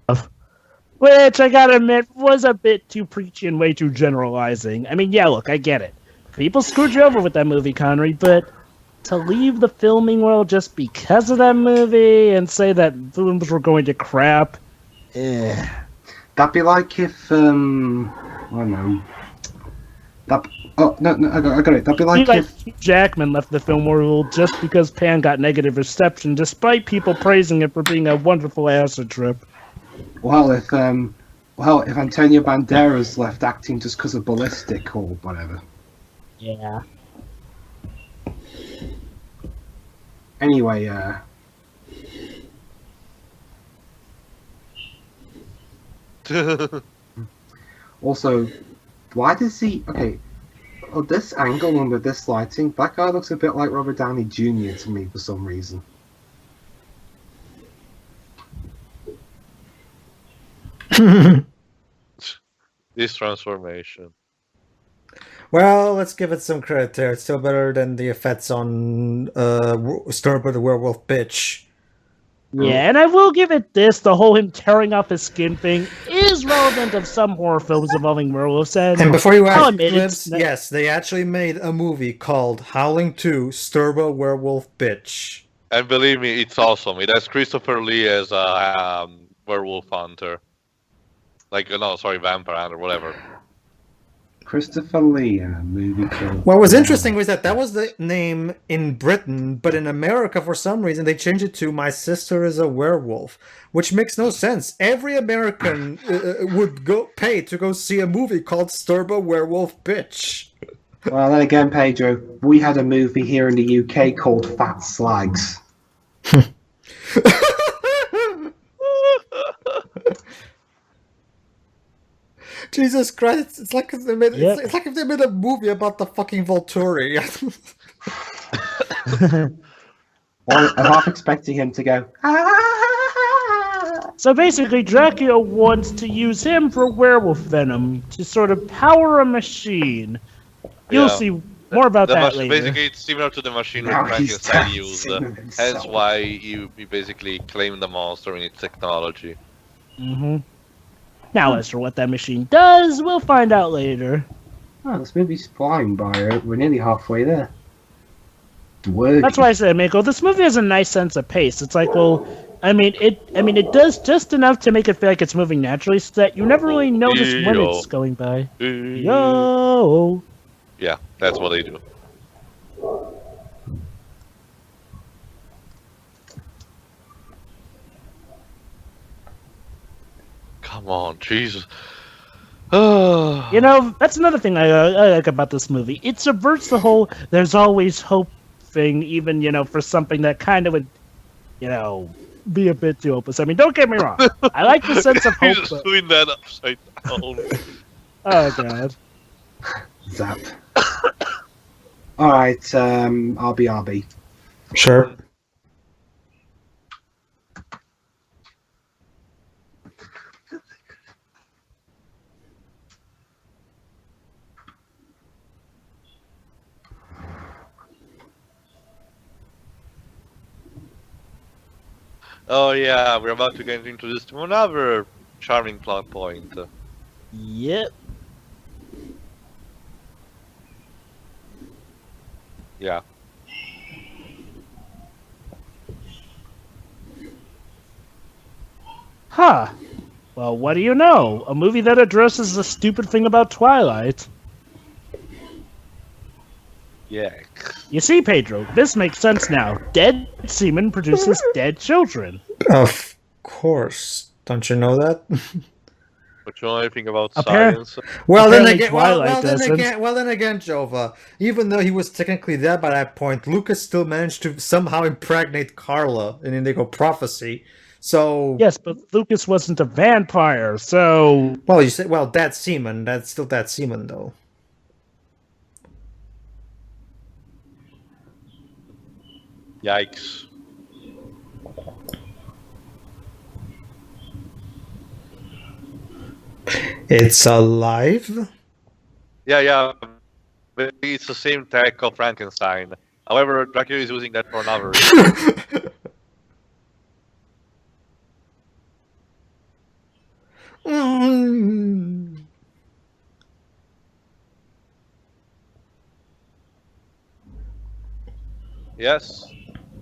Which, I gotta admit, was a bit too preachy and way too generalizing. I mean, yeah, look, I get it. People screwed you over with that movie, Connery, but to leave the filming world just because of that movie and say that films were going to crap, That'd be like if, I don't know. I got it. That'd be like if... Hugh Jackman left the film world just because Pan got negative reception, despite people praising it for being a wonderful acid trip. Well, if Antonio Banderas left acting just because of Ballistic or whatever. Yeah. Anyway, also, why does he... Okay, this angle and with this lighting, that guy looks a bit like Robert Downey Jr. to me for some reason. This transformation. Well, let's give it some credit there. It's still better than the effects on Sturber the Werewolf Bitch. Yeah, and I will give it this, the whole him tearing off his skin thing is relevant of some horror films involving werewolves. And before you I'll ask, admit Clips, it's not- yes, they actually made a movie called Howling 2, Sturber Werewolf Bitch. And believe me, it's awesome. It has Christopher Lee as a werewolf hunter. Vampire hunter, whatever. Christopher Lee in a movie called... What was interesting was that was the name in Britain, but in America, for some reason, they changed it to My Sister is a Werewolf, which makes no sense. Every American would pay to go see a movie called Sturber Werewolf Bitch. Well, then again, Pedro, we had a movie here in the UK called Fat Slags. Jesus Christ! It's like if they made Yep. it's like if they made a movie about the fucking Volturi. Well, I'm half expecting him to go. So basically, Dracula wants to use him for werewolf venom to sort of power a machine. You'll Yeah. see more about that later. Basically, it's similar to the machine Now that he's Frankenstein used. dancing with himself. Hence why you basically claim the monster in its technology. Now, as for what that machine does, we'll find out later. Oh, this movie's flying by. We're nearly halfway there. Working. That's why I said, Mako, this movie has a nice sense of pace. It's like, well, it does just enough to make it feel like it's moving naturally, so that you never really notice when Yo. it's going by. Yo. Yeah, that's what they do. Come on, Jesus. You know, that's another thing I like about this movie. It subverts the whole "there's always hope" thing, even for something that kind of would, be a bit too hopeless. I mean, don't get me wrong. I like the sense of hope. He's just But... doing that upside down. Oh god. Zap. Alright, RB. Sure. Oh yeah, we're about to get introduced to another charming plot point. Yep. Yeah. Huh. Well, what do you know? A movie that addresses the stupid thing about Twilight. Yeah. You see, Pedro, this makes sense now. Dead semen produces dead children. Of course. Don't you know that? But you know anything about Appar- science? Well, then Apparently again, Twilight doesn't. well, then again, Jova. Even though he was technically dead by that point, Lucas still managed to somehow impregnate Carla in Indigo Prophecy. So, Yes, but Lucas wasn't a vampire, so well, you said, well, dead semen. That's still dead semen, though. Yikes. It's alive. Yeah. But it's the same tech of Frankenstein. However, Dracula is using that for another reason. Mm. Yes.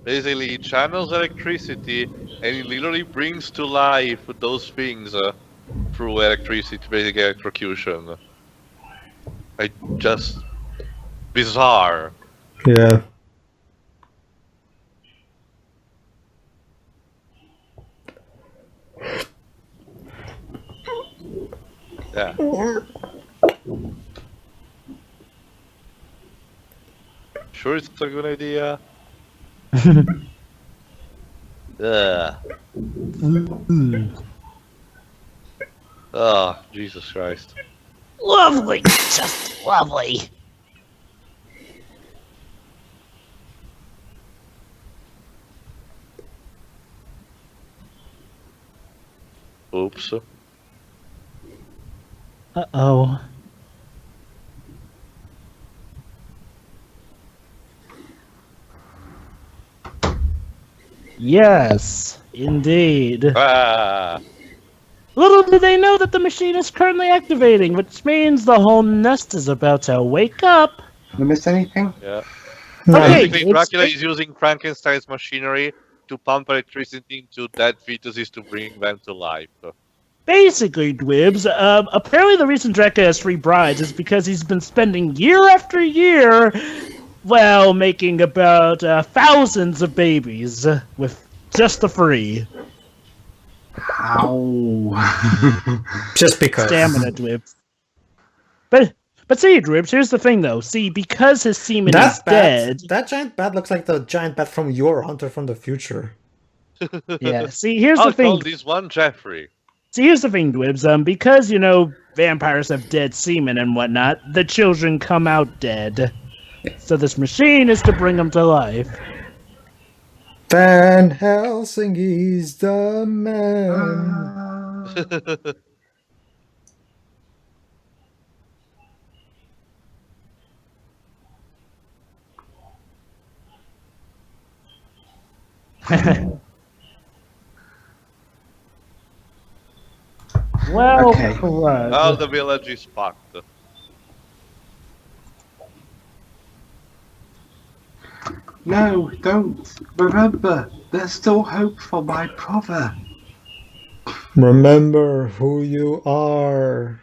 Basically, he channels electricity and he literally brings to life those things through electricity, basic electrocution. Like, just bizarre. Yeah. Yeah. Sure, it's a good idea. Ugh. Oh, Jesus Christ. lovely, just lovely. Oops. Uh-oh. Yes, indeed. Ah. Little do they know that the machine is currently activating, which means the whole nest is about to wake up. Did I miss anything? Yeah. Okay, Basically, Dracula is using Frankenstein's machinery to pump electricity into dead fetuses to bring them to life. basically, Dwibs, apparently the reason Dracula has 3 brides is because he's been spending year after year, well, making about thousands of babies with just the 3. How? Just because. Stamina, Dwibs. But see, Dribs, here's the thing, though. See, because his semen That is bat, dead... that giant bat looks like the giant bat from your Hunter from the Future. Yeah, see, here's I'll the thing. call this one Jeffrey. See, here's the thing, Dwibs. Because, vampires have dead semen and whatnot, the children come out dead. So this machine is to bring them to life. Van Helsing is the man. Well, Okay. crud. Now the village is fucked. No, don't. Remember, there's still hope for my brother. Remember who you are.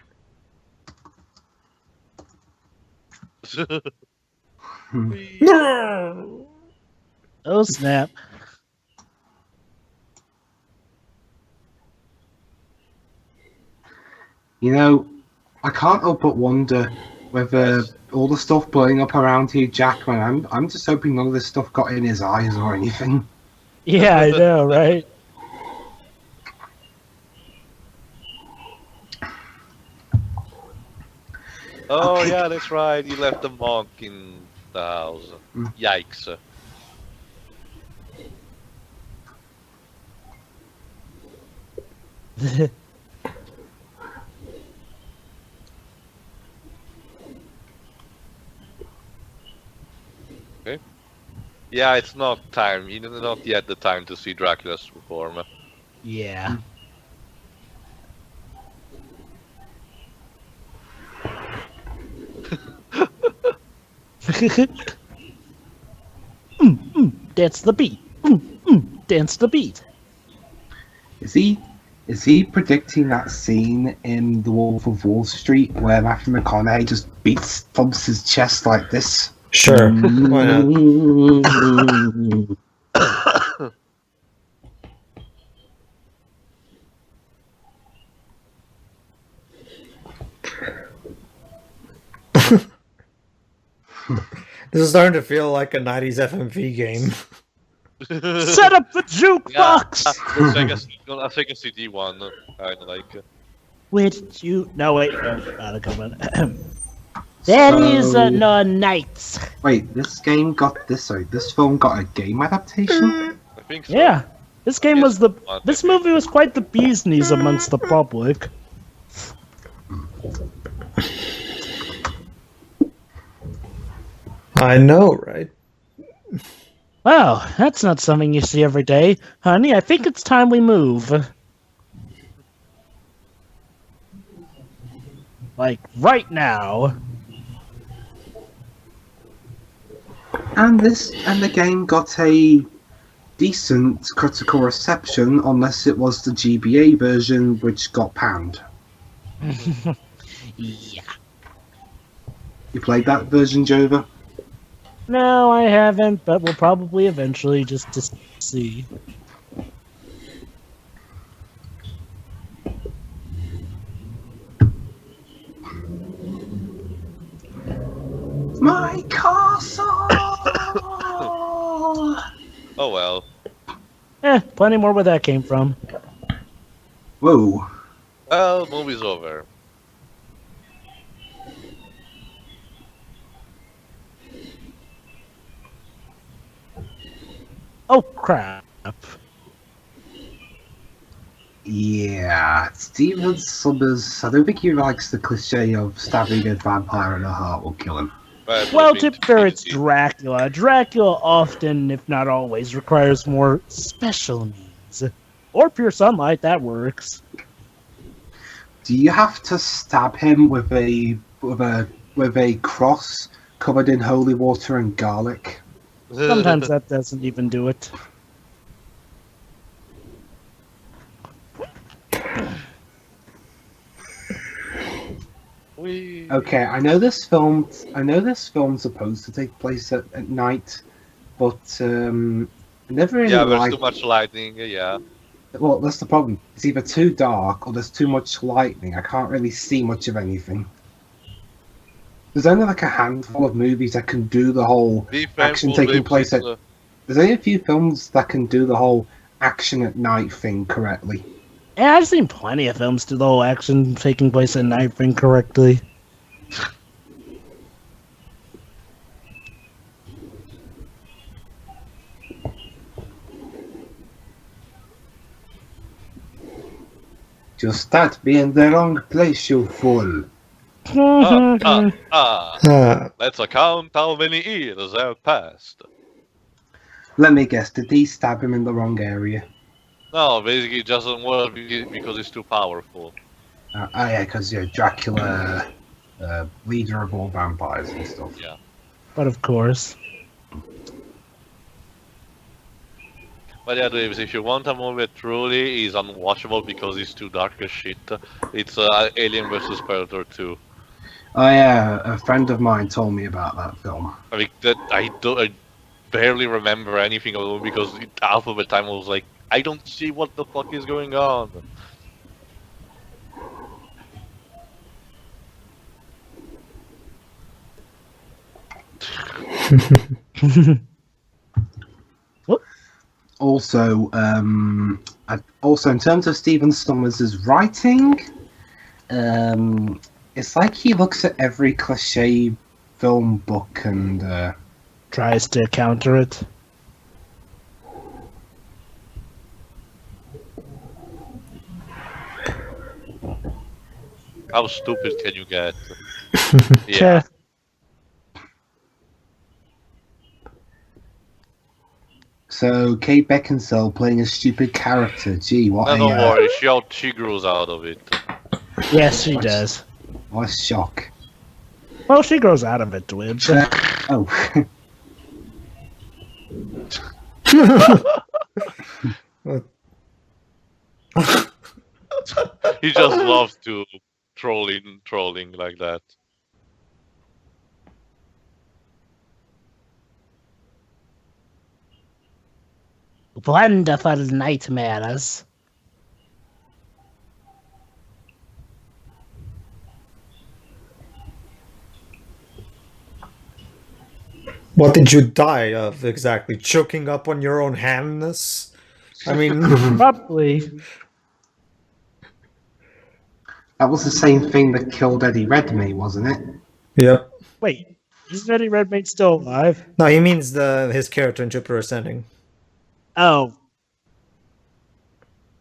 Oh, snap. I can't help but wonder whether all the stuff blowing up around Hugh Jackman, I'm just hoping none of this stuff got in his eyes or anything. Yeah, I know, right? Oh yeah, that's right. He left the monk in the house. Yikes. Yeah, it's not time. It's not yet the time to see Dracula's form. Yeah. Dance the beat. Dance the beat. Is he predicting that scene in The Wolf of Wall Street where Matthew McConaughey just thumps his chest like this? Sure. Why not? This is starting to feel like a 90s FMV game. Set up the jukebox. A Sega CD one, kind of like. With you? No, wait. No, come on. There is no nights. Wait, this film got a game adaptation? I think so. Yeah, this game was the. I This think. movie was quite the bee's knees amongst the public. I know, right? Wow, that's not something you see every day, honey. I think it's time we move. Like right now. And the game got a decent critical reception, unless it was the GBA version, which got panned. Yeah. You played that version, Jova? No, I haven't, but we'll probably eventually just to see. My castle! Oh well. Plenty more where that came from. Whoa. Well, movie's over. Oh crap. Yeah, Steven Sommers, I don't think he likes the cliche of stabbing a vampire in the heart will kill him. But Well, moving to be fair, it's Trinity. Dracula. Dracula often, if not always, requires more special needs. Or pure sunlight, that works. Do you have to stab him with a cross covered in holy water and garlic? Sometimes that doesn't even do it. We... Okay, I know this film's supposed to take place at night, but I never really Yeah, there's liked. too much lightning. Yeah. Well, that's the problem. It's either too dark or there's too much lightning. I can't really see much of anything. There's only like a handful of movies that can do the whole action taking place at. There's only a few films that can do the whole action at night thing correctly. Yeah, I've seen plenty of films do the whole action taking place at night thing correctly. Just that being the wrong place, you fool. Let's count how many years have passed. Let me guess, did he stab him in the wrong area? No, basically it doesn't work because it's too powerful. Yeah, because Dracula, leader of all vampires and stuff. Yeah. But of course. But yeah, Davis, if you want a movie that truly is unwatchable because it's too dark as shit, it's Alien vs Predator 2. Oh yeah, a friend of mine told me about that film. I mean, I barely remember anything of the movie because half of the time I was like, I don't see what the fuck is going on. Also, also in terms of Stephen Sommers' writing, it's like he looks at every cliche film book and Tries to counter it. How stupid can you get? Yeah. So Kate Beckinsale playing a stupid character. Gee, what No, a don't worry, she grows out of it. Yes, she does. what a shock. Well, she grows out of it, Dwibs. Oh, He just loves to trolling like that. Wonderful nightmares. What did you die of exactly? Choking up on your own handness? I mean, Probably. that was the same thing that killed Eddie Redmayne, wasn't it? yep. Wait, isn't Eddie Redmayne still alive? No, he means his character in Jupiter Ascending. Oh,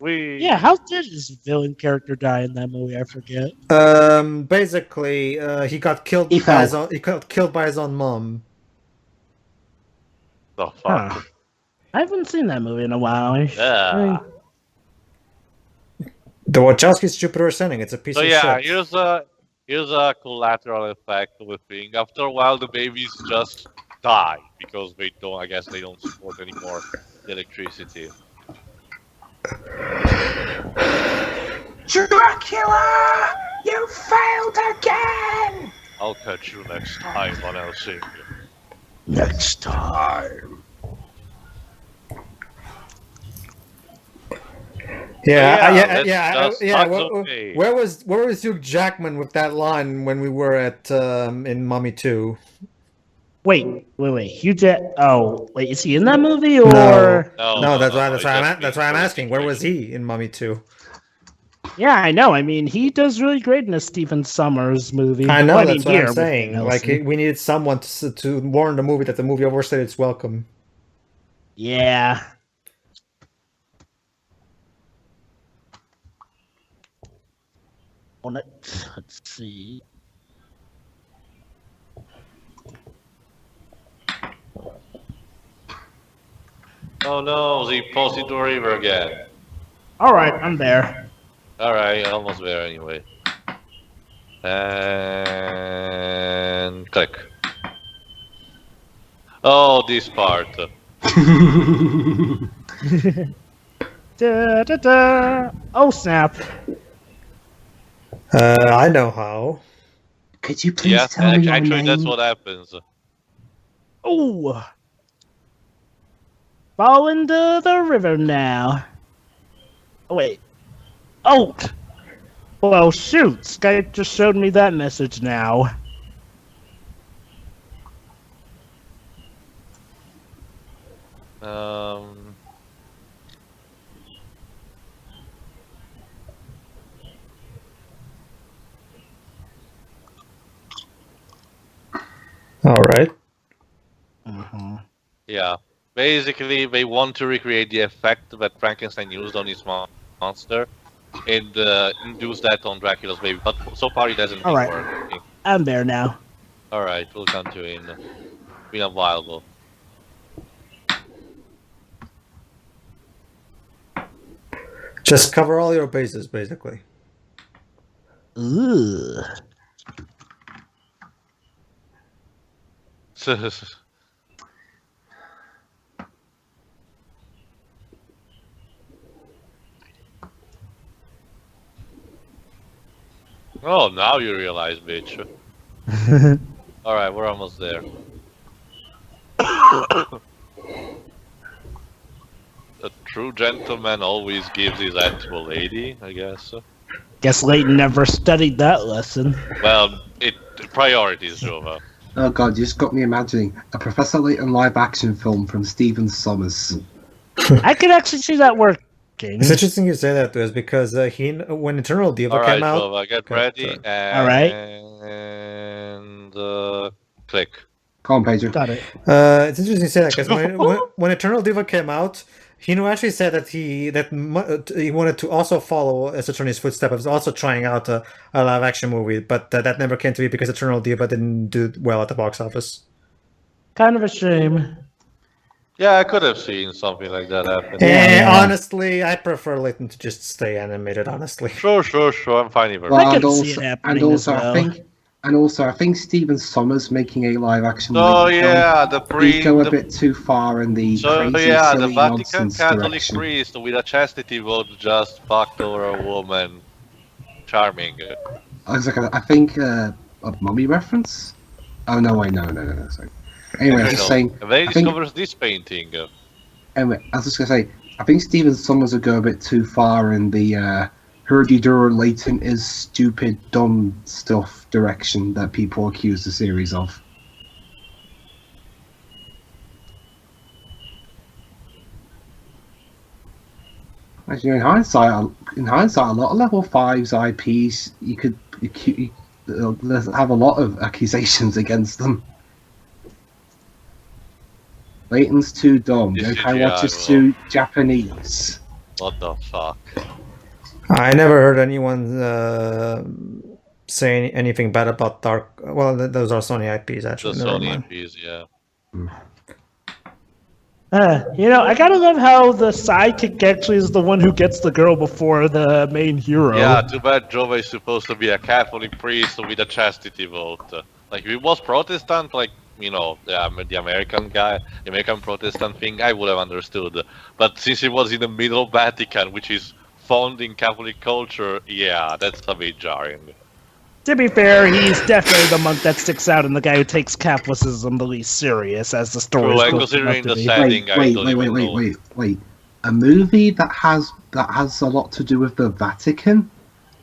Yeah, how did his villain character die in that movie? I forget. Basically, he got killed. He By fell. he got killed by his own mom. the fuck. Huh. I haven't seen that movie in a while. Yeah. The Wachowski's Jupiter Ascending. It's a piece So of yeah, shit. here's a collateral effect of a thing. After a while, the babies just die because they don't. I guess they don't support anymore the electricity. Dracula! You failed again! I'll catch you next time on Helsing. Next time. Yeah. okay. Where was Hugh Jackman with that line when we were at in Mummy 2? Wait. Hugh Oh, wait, is he in that movie or? No, that's why just I'm being asking. Where was he in Mummy 2? Yeah, I know. I mean, he does really great in a Stephen Sommers movie. I know, Well, that's what here I'm with saying. Van Like, Helsing. we needed someone to warn the movie that the movie overstayed its welcome. Yeah. Let's see. Oh no, the Posito River again. All right, I'm there. Alright, almost there anyway. And click. Oh, this part. Da, da, da. Oh snap! I know how. Could you please Yeah, tell me your actually, name? that's what happens. Oh, fall into the river now. Oh, wait. Oh, well, shoot! Skype just showed me that message now. All right. Yeah. Basically, they want to recreate the effect that Frankenstein used on his monster and induce that on Dracula's baby. But so far, it hasn't been Alright. working. I'm there now. Alright, we'll come to it in a while, though. Just cover all your bases, basically. Ooh. Oh, now you realize, bitch. Alright, we're almost there. A true gentleman always gives his hand to a lady, I guess. Guess Leighton never studied that lesson. Well, priorities, Jova. Oh god, you just got me imagining a Professor Layton live-action film from Stephen Sommers. I could actually see that working. It's interesting you say that, Wes, because when Eternal Diva Alright, came out, Jova, get Okay, ready sorry. and click. Come on, Pedro. Got it. it's interesting you say that because when Eternal Diva came out, Hino actually said that he wanted to also follow Ace Attorney's footsteps, also trying out a live action movie, but that never came to be because Eternal Diva didn't do well at the box office. Kind of a shame. Yeah, I could have seen something like that happen. Yeah. Honestly, I prefer Layton to just stay animated, honestly. Sure, sure, sure. I'm fine either. I Well, could see it happening as well. I think Stephen Sommers making a live action So movie film yeah, the did go a the bit too far in the so crazy, yeah, the silly Vatican nonsense Catholic direction. priest with a chastity vote just fucked over a woman. Charming. I was like, I think a mummy reference. Oh no, wait, no. Sorry. Anyway, I was just saying. And then he I think discovers this painting. Anyway, I was just gonna say, I think Stephen Sommers would go a bit too far in the herdy-dur latent is stupid, dumb stuff direction that people accuse the series of. As you know, in hindsight, a lot of Level 5's IPs, you could have a lot of accusations against them. Layton's too dumb. This Yokai CGI Watch is will- too Japanese. What the fuck? I never heard anyone say anything bad about Dark. Well, those are Sony IPs, The actually. Never Sony mind. MPs, yeah. I gotta love how the sidekick actually is the one who gets the girl before the main hero. Yeah, too bad Jove is supposed to be a Catholic priest with a chastity vote. Like, if he was Protestant, like, the American guy, the American Protestant thing, I would have understood. But since he was in the middle of Vatican, which is founding Catholic culture, yeah, that's a bit jarring. To be fair, he's definitely the monk that sticks out and the guy who takes Catholicism the least serious, as the story True, is and built up considering to the be. setting, I don't even know. Wait. A movie that has a lot to do with the Vatican,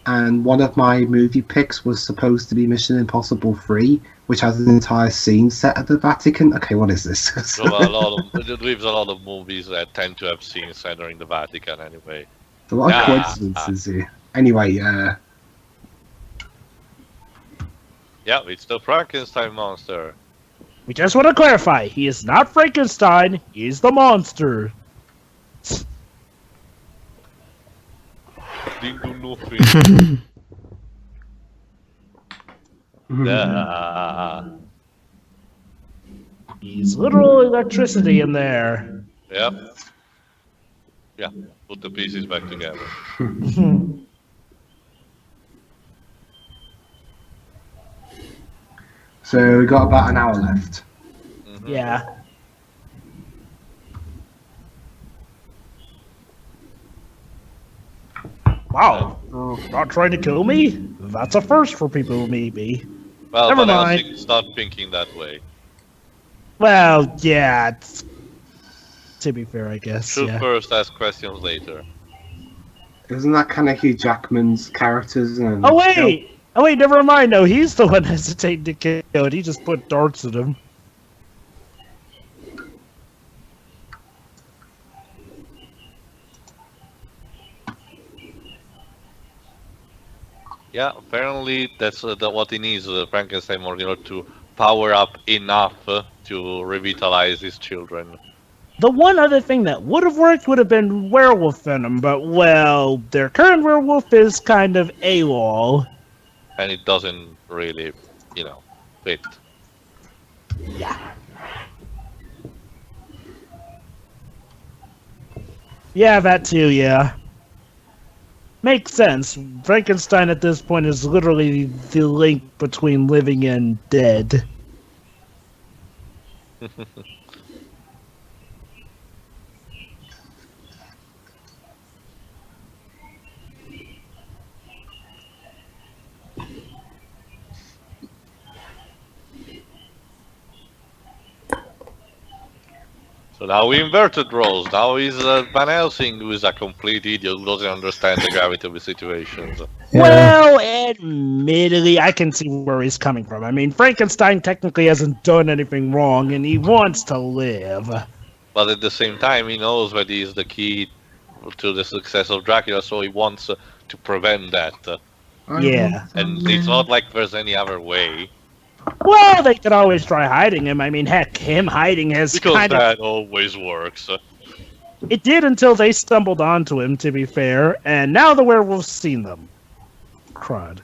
and one of my movie picks was supposed to be Mission Impossible 3, which has an entire scene set at the Vatican. Okay, what is this? So a lot of movies that tend to have scenes centering the Vatican anyway. A lot of coincidences here. Anyway, Yeah, it's the Frankenstein monster. We just want to clarify, he is not Frankenstein, he's the monster. Didn't do nothing. Nah. He's literal electricity in there. Yep. Yeah, put the pieces back together. so we got about an hour left. Yeah. Wow, you're not trying to kill me? That's a first for people who meet me. Well, Never Van mind. Helsing, start thinking that way. Well, yeah, to be fair, I guess, Shoot yeah. first, ask questions later. Isn't that kind of Hugh Jackman's characters? And Oh, wait! Oh, wait, never mind, no, he's the one hesitating to kill it. He just put darts at him. Yeah, apparently that's what he needs, Frankenstein, in order to power up enough to revitalize his children. The one other thing that would have worked would have been werewolf venom, but, well, their current werewolf is kind of AWOL. And it doesn't really, fit. Yeah. Yeah, that too, yeah. Makes sense. Frankenstein at this point is literally the link between living and dead. So now we inverted roles. Now he's Van Helsing, who is a complete idiot who doesn't understand the gravity of the situations. Well, admittedly, I can see where he's coming from. I mean, Frankenstein technically hasn't done anything wrong, and he wants to live. But at the same time, he knows that he is the key to the success of Dracula, so he wants to prevent that. Yeah. And it's not like there's any other way. Well, they could always try hiding him. I mean, heck, him hiding has Because kind of... that always works. It did until they stumbled onto him, to be fair, and now the werewolf's seen them. Crud.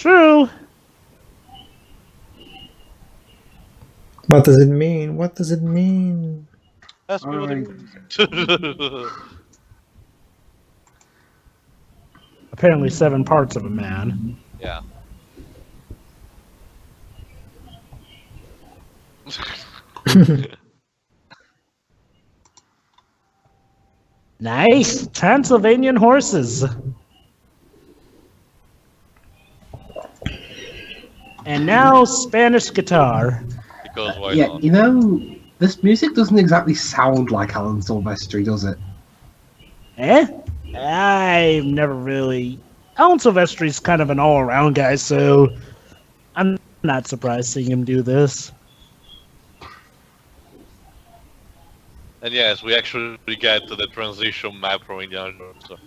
True. What does it mean? What does it mean? Ask me what it Alright. means. Apparently 7 parts of a man. Yeah. Nice. Transylvanian horses. And now Spanish guitar. Because why Yeah, not? you know, this music doesn't exactly sound like Alan Silvestri, does it? Eh? I've never really... Alan Silvestri's kind of an all-around guy, so I'm not surprised seeing him do this. And yes, we actually get to the transition map from Indiana Jones. So.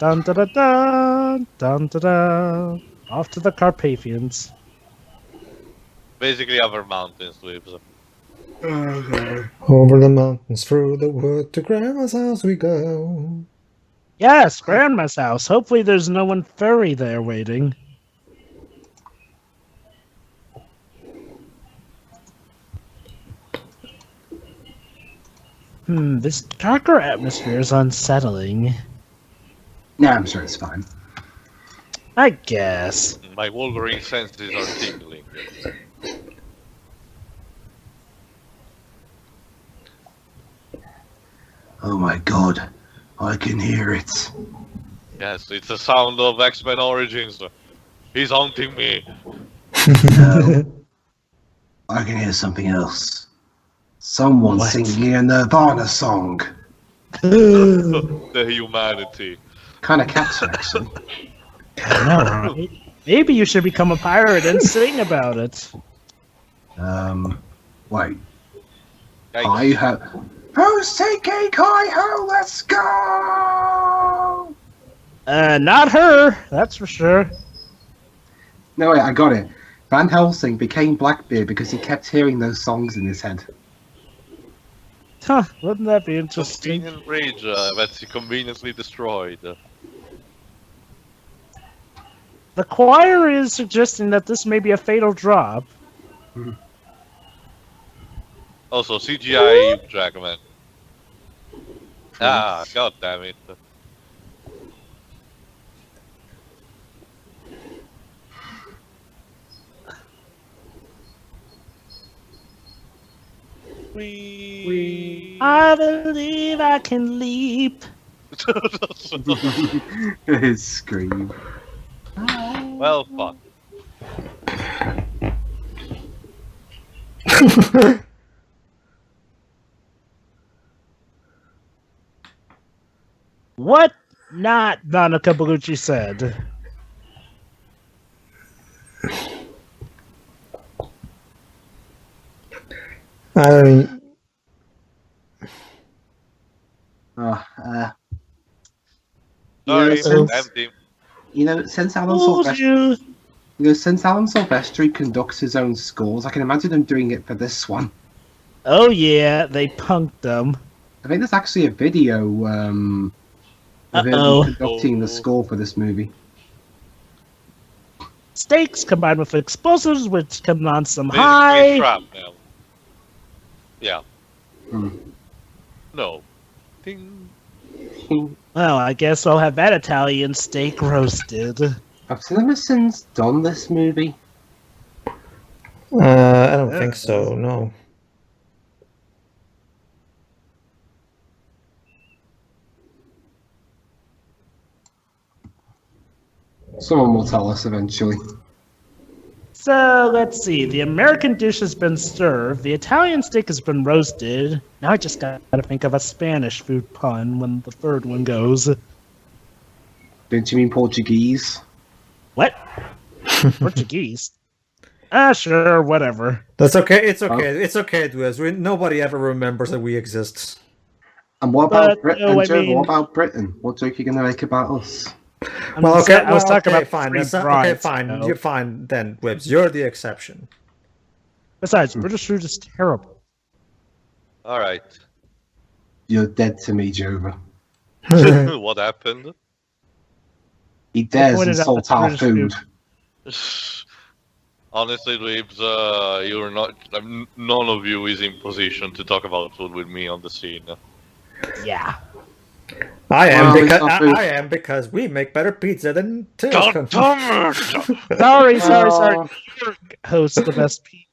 Dun da da dun, dun da da. Off to the Carpathians. Basically, other mountain sweeps. Over the mountains, through the wood, to Grandma's house we go. Yes, Grandma's house. Hopefully there's no one furry there waiting. This darker atmosphere is unsettling. No, I'm sure it's fine. I guess. My Wolverine senses are tingling. Oh my god, I can hear it. Yes, it's the sound of X-Men Origins. He's haunting me. No, I can hear something else. Someone What? singing a Nirvana song. The humanity. Kind of catchy, actually. I know, right? Maybe you should become a pirate and sing about it. Wait. Yikes. I have. Who's taking hi-ho? Let's go! Not her, that's for sure. No, wait, I got it. Van Helsing became Blackbeard because he kept hearing those songs in his head. Huh, wouldn't that be interesting? Convenient bridge that's conveniently destroyed. The choir is suggesting that this may be a fatal drop. Also, CGI Jackman. Ah, god damn it. I believe I can leap. His scream. Well, fuck. What not Monica Bellucci said. I mean, Sorry, since, empty. since Alan Told Silvestri, you. since Alan Silvestri conducts his own scores, I can imagine him doing it for this one. Oh yeah, they punked them. I think there's actually a video of Uh-oh. him conducting the score for this movie. Stakes combined with explosives, which can launch them Basically high. shrapnel. Yeah. Hmm. No. Ding. Well, I guess I'll have that Italian steak roasted. Have CinemaSins done this movie? I don't think so, no. Someone will tell us eventually. So let's see. The American dish has been served. The Italian steak has been roasted. Now I just gotta think of a Spanish food pun when the third one goes. Don't you mean Portuguese? What? Portuguese? Sure, whatever. That's okay. It's okay. It's okay, Duez. Nobody ever remembers that we exist. And what about But, Britain? no, I Joe, mean- what about Britain? What joke are you going to make about us? Well, okay. I was talking okay, about fine. free That's not, okay, brides, fine. so. You're fine then, Wibbs. You're the exception. Besides, British food is terrible. Alright. You're dead to me, Jova. What happened? He dares pointed out insult that our British food. Honestly, Dweebs, you're not. None of you is in position to talk about food with me on the scene. Yeah. I am Well, because it's not food. I am because we make better pizza than Tails God can. damn it! Sorry. Uh, New York hosts the best pizza.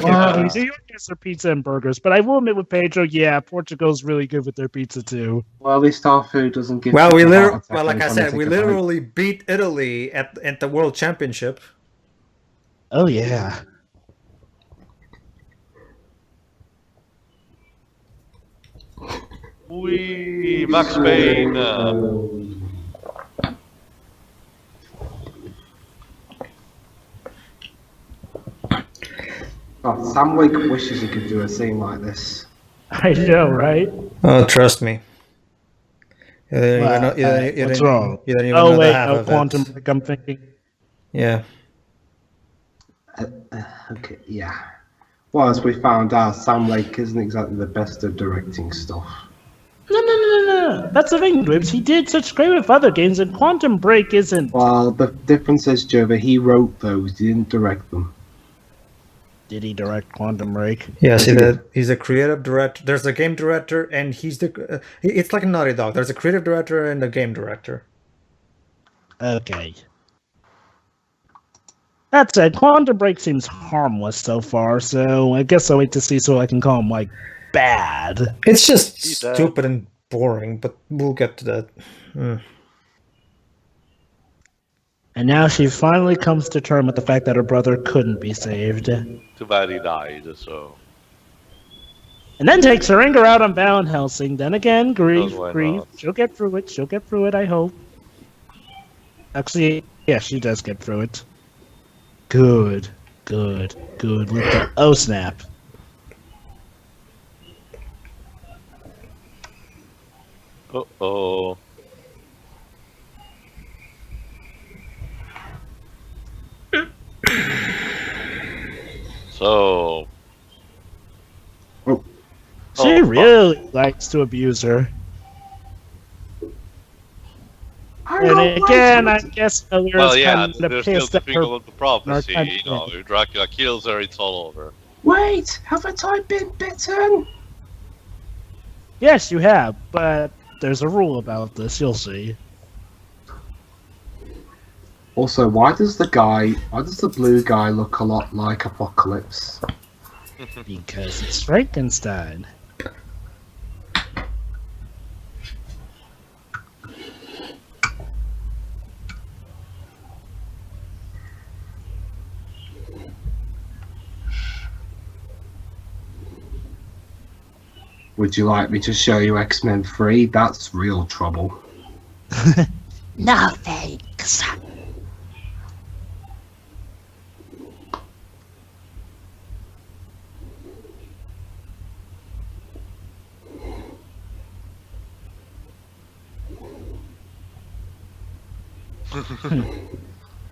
Well, New York has their pizza and burgers, but I will admit with Pedro, yeah, Portugal's really good with their pizza too. at least our food doesn't give Well, people a heart attack like every I time they said, we take a bite. literally beat Italy at the World Championship. Oh yeah. Max Payne. Oh, Sam Wake wishes he could do a scene like this. I know, right? Oh, trust me. You don't even know, What's wrong? You don't even Oh know the wait, half no of quantum. it. Like I'm thinking. Yeah. Okay, yeah. Well, as we found out, Sam Lake isn't exactly the best at directing stuff. No. That's the thing, Dwibs. He did such great with other games, and Quantum Break isn't. Well, the difference is, Joe, that he wrote those, he didn't direct them. Did he direct Quantum Break? Yeah, see that he's a creative director. There's a game director, and he's the. It's like a Naughty Dog. There's a creative director and a game director. Okay. That said, Quantum Break seems harmless so far, so I guess I'll wait to see so I can call him, like, bad. It's just He's dead. stupid and boring, but we'll get to that. And now she finally comes to terms with the fact that her brother couldn't be saved. Too bad he died, so. And then takes her anger out on Van Helsing. Then again, grief. why not? She'll get through it, I hope. Actually, yeah, she does get through it. Good. Oh, snap. Uh-oh. So. She really likes to abuse her. And again, I guess Elira's Well, yeah, kind of there's still pissed the at thing her. about the prophecy, kind you know, if Dracula kills her, it's all over. Wait, haven't I been bitten? Yes, you have, but there's a rule about this, you'll see. Also, why does the blue guy look a lot like Apocalypse? Because it's Frankenstein. Would you like me to show you X-Men 3? That's real trouble. No thanks.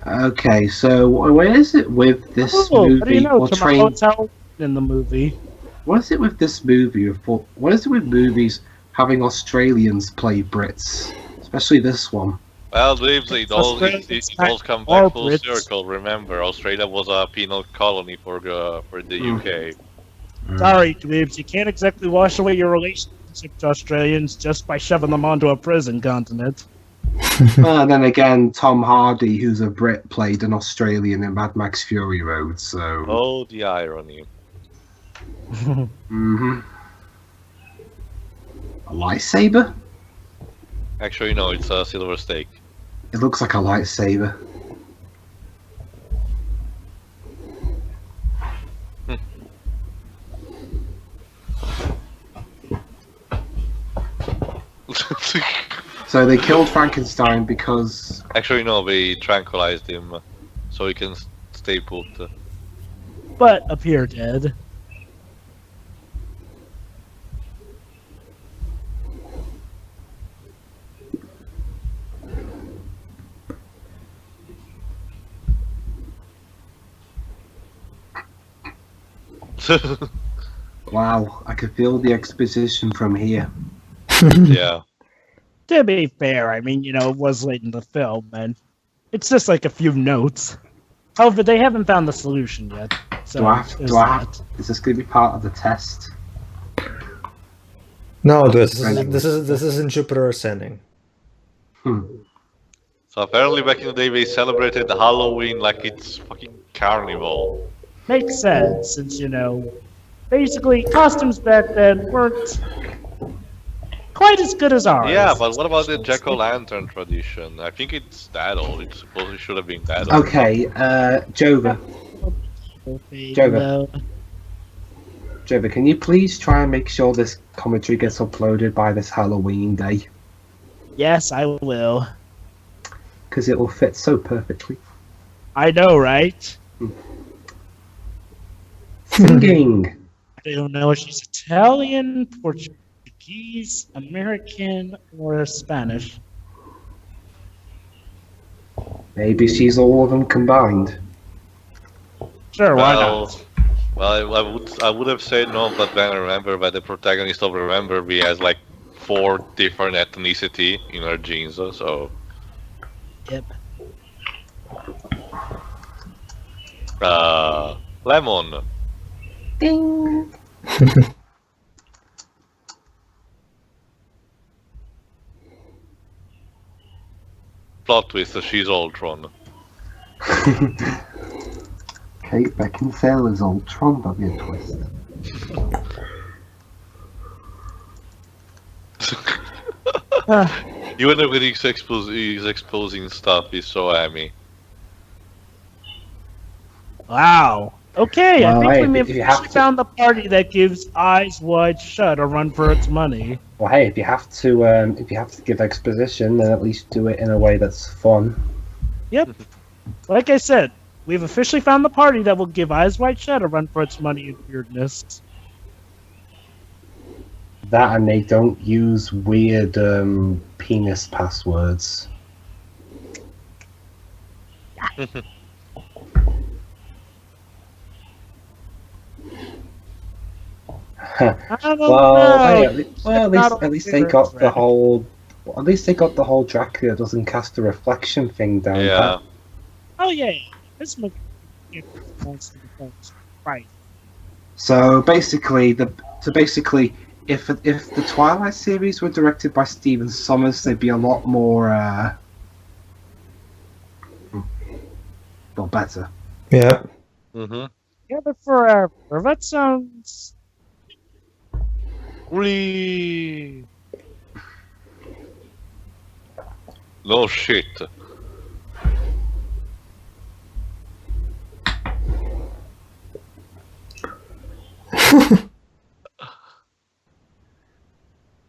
Okay, so where is it with this movie? What do you know? or It's train? hotel in the movie. What is it with this movie? What is it with movies having Australians play Brits, especially this one? Well, it all comes All back full Brits. circle. Remember, Australia was a penal colony for the UK. Sorry, Dweebs, you can't exactly wash away your relationship to Australians just by shoving them onto a prison continent. And then again, Tom Hardy, who's a Brit, played an Australian in Mad Max Fury Road. So. Oh, the irony. Mm-hmm. A lightsaber? Actually, no, it's a silver stake. It looks like a lightsaber. So they killed Frankenstein because Actually, no, we tranquilized him so he can stay put. But appear dead. wow, I could feel the exposition from here. Yeah. To be fair, I mean, it was late in the film, and it's just like a few notes. However, they haven't found the solution yet. So Do I have? there's Do I have? that. Is this going to be part of the test? No, this is in Jupiter Ascending. So apparently back in the day they celebrated Halloween like it's fucking carnival. Makes sense, since, basically, costumes back then weren't quite as good as ours. Yeah, but what about the Jack-o'-lantern tradition? I think it's that old. It supposedly should have been that old. Okay, Jova. Jova, can you please try and make sure this commentary gets uploaded by this Halloween day? Yes, I will. Because it will fit so perfectly. I know, right? Singing! I don't know if she's Italian, Portuguese, American, or Spanish. Maybe she's all of them combined. Sure, why not? Well, I would have said no, but then I remember that the protagonist of Remember Me has like 4 different ethnicity in her genes, so. Yep. Lemon. Ding! Plot twist, she's Ultron. Kate Beckinsale is Ultron, that'd be a twist. Even when he's exposing stuff, he's so hammy. Wow. Okay, Well, I think hey, we may if you have have to- found the party that gives Eyes Wide Shut a run for its money. Well, hey, if you have to give exposition, then at least do it in a way that's fun. Yep. Like I said, we've officially found the party that will give Eyes Wide Shut a run for its money and weirdness. That and they don't use weird penis passwords. I don't Well, know. hey, at least they got the whole. At least they got the whole Dracula doesn't cast a reflection thing down. Yeah. Oh yeah, this movie. Right. So basically, if the Twilight series were directed by Stephen Sommers, they'd be a lot more, well, better. Yeah. Mm-hmm. Together forever. That sounds. Whee! No shit.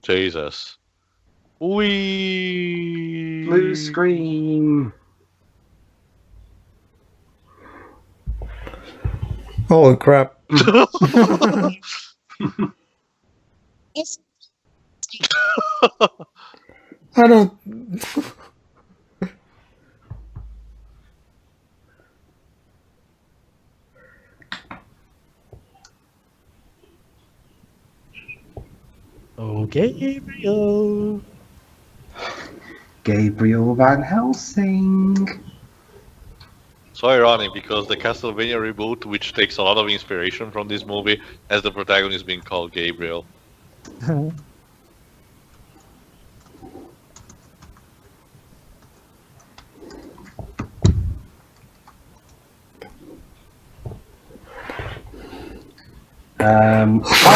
Jesus. Whee! Blue screen. Holy crap. Yes. I don't. Okay, Gabriel. Gabriel Van Helsing. So ironic because the Castlevania reboot, which takes a lot of inspiration from this movie, has the protagonist being called Gabriel. By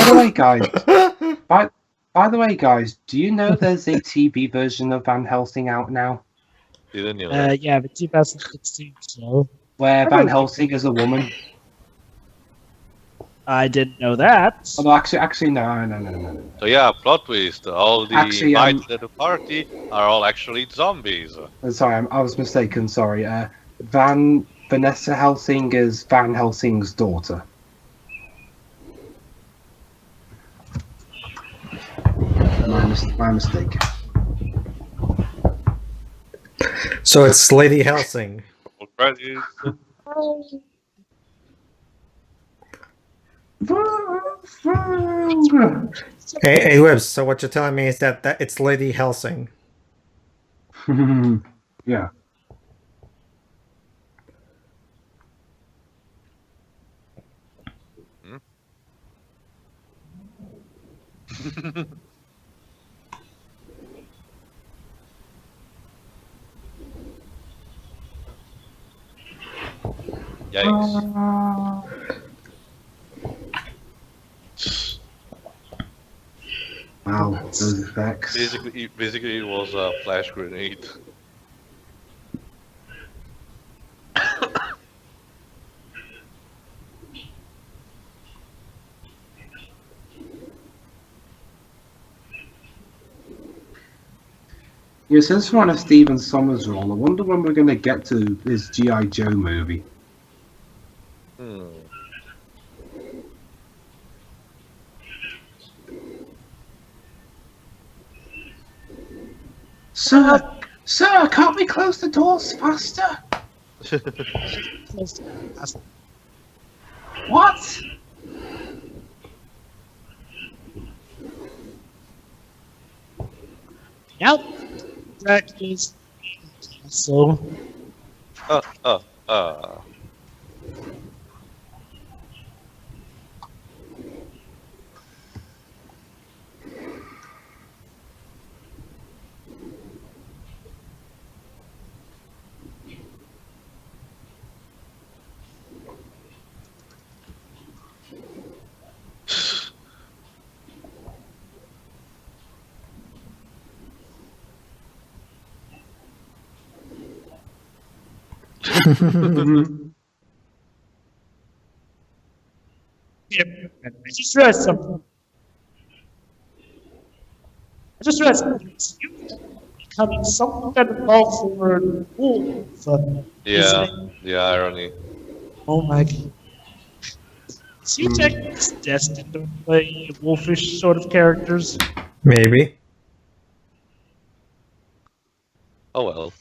the way, guys. By the way, guys, do you know there's a TV version of Van Helsing out now, Didn't you know? Yeah, the 2016 show. where Van Helsing is a woman? I didn't know that. Oh, no, actually, no. So yeah, plot twist. All the Actually, invited at the party are all actually zombies. Sorry, I was mistaken. Sorry. Vanessa Helsing is Van Helsing's daughter. My mistake. So it's Lady Helsing. Credits. Hey, Webs, so what you're telling me is that it's Lady Helsing. Yeah. Yikes. Wow, those effects. Basically, it was a flash grenade. Yeah, since we're on a Stephen Sommers roll, I wonder when we're going to get to this G.I. Joe movie. Hmm. Sir, can't we close the doors faster? What? Yep. Dracula's castle. Uh, uh, uh. Yep. I just realized something. It's you becoming some kind of all-forward wolf. Yeah, Isn't it? the irony. Oh my god. Is you destined to play wolfish sort of characters? Maybe. Oh well.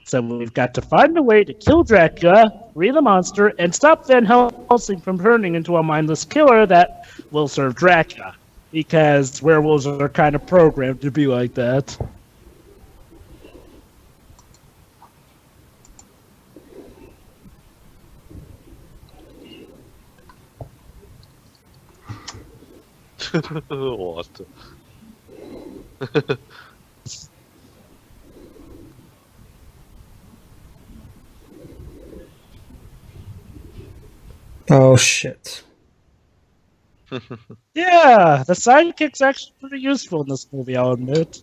So we've got to find a way to kill Dracula, free the monster, and stop Van Helsing from turning into a mindless killer that will serve Dracula. Because werewolves are kind of programmed to be like that. What? Oh shit. Yeah, the sidekick's actually pretty useful in this movie, I'll admit.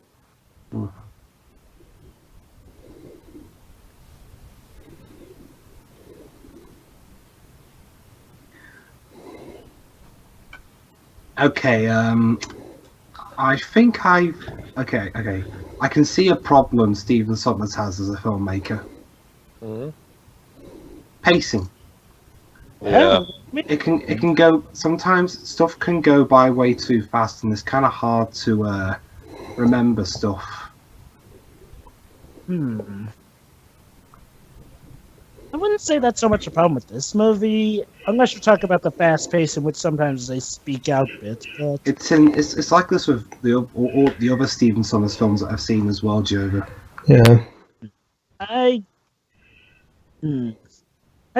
Okay, I think okay. I can see a problem Stephen Sommers has as a filmmaker. Mhm. Pacing. Yeah. It can go. Sometimes stuff can go by way too fast, and it's kind of hard to remember stuff. I wouldn't say that's so much a problem with this movie, unless you talk about the fast pace in which sometimes they speak out bits. But It's like this with all the other Stephen Sommers films that I've seen as well, Jover. Yeah. I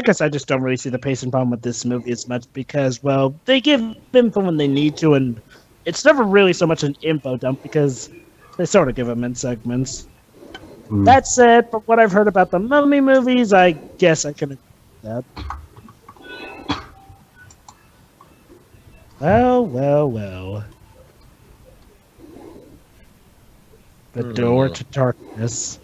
guess I just don't really see the pacing problem with this movie as much because, well, they give info when they need to, and it's never really so much an info dump because they sort of give them in segments. That said, from what I've heard about the Mummy movies, I guess I can agree with that. Well. The door to darkness.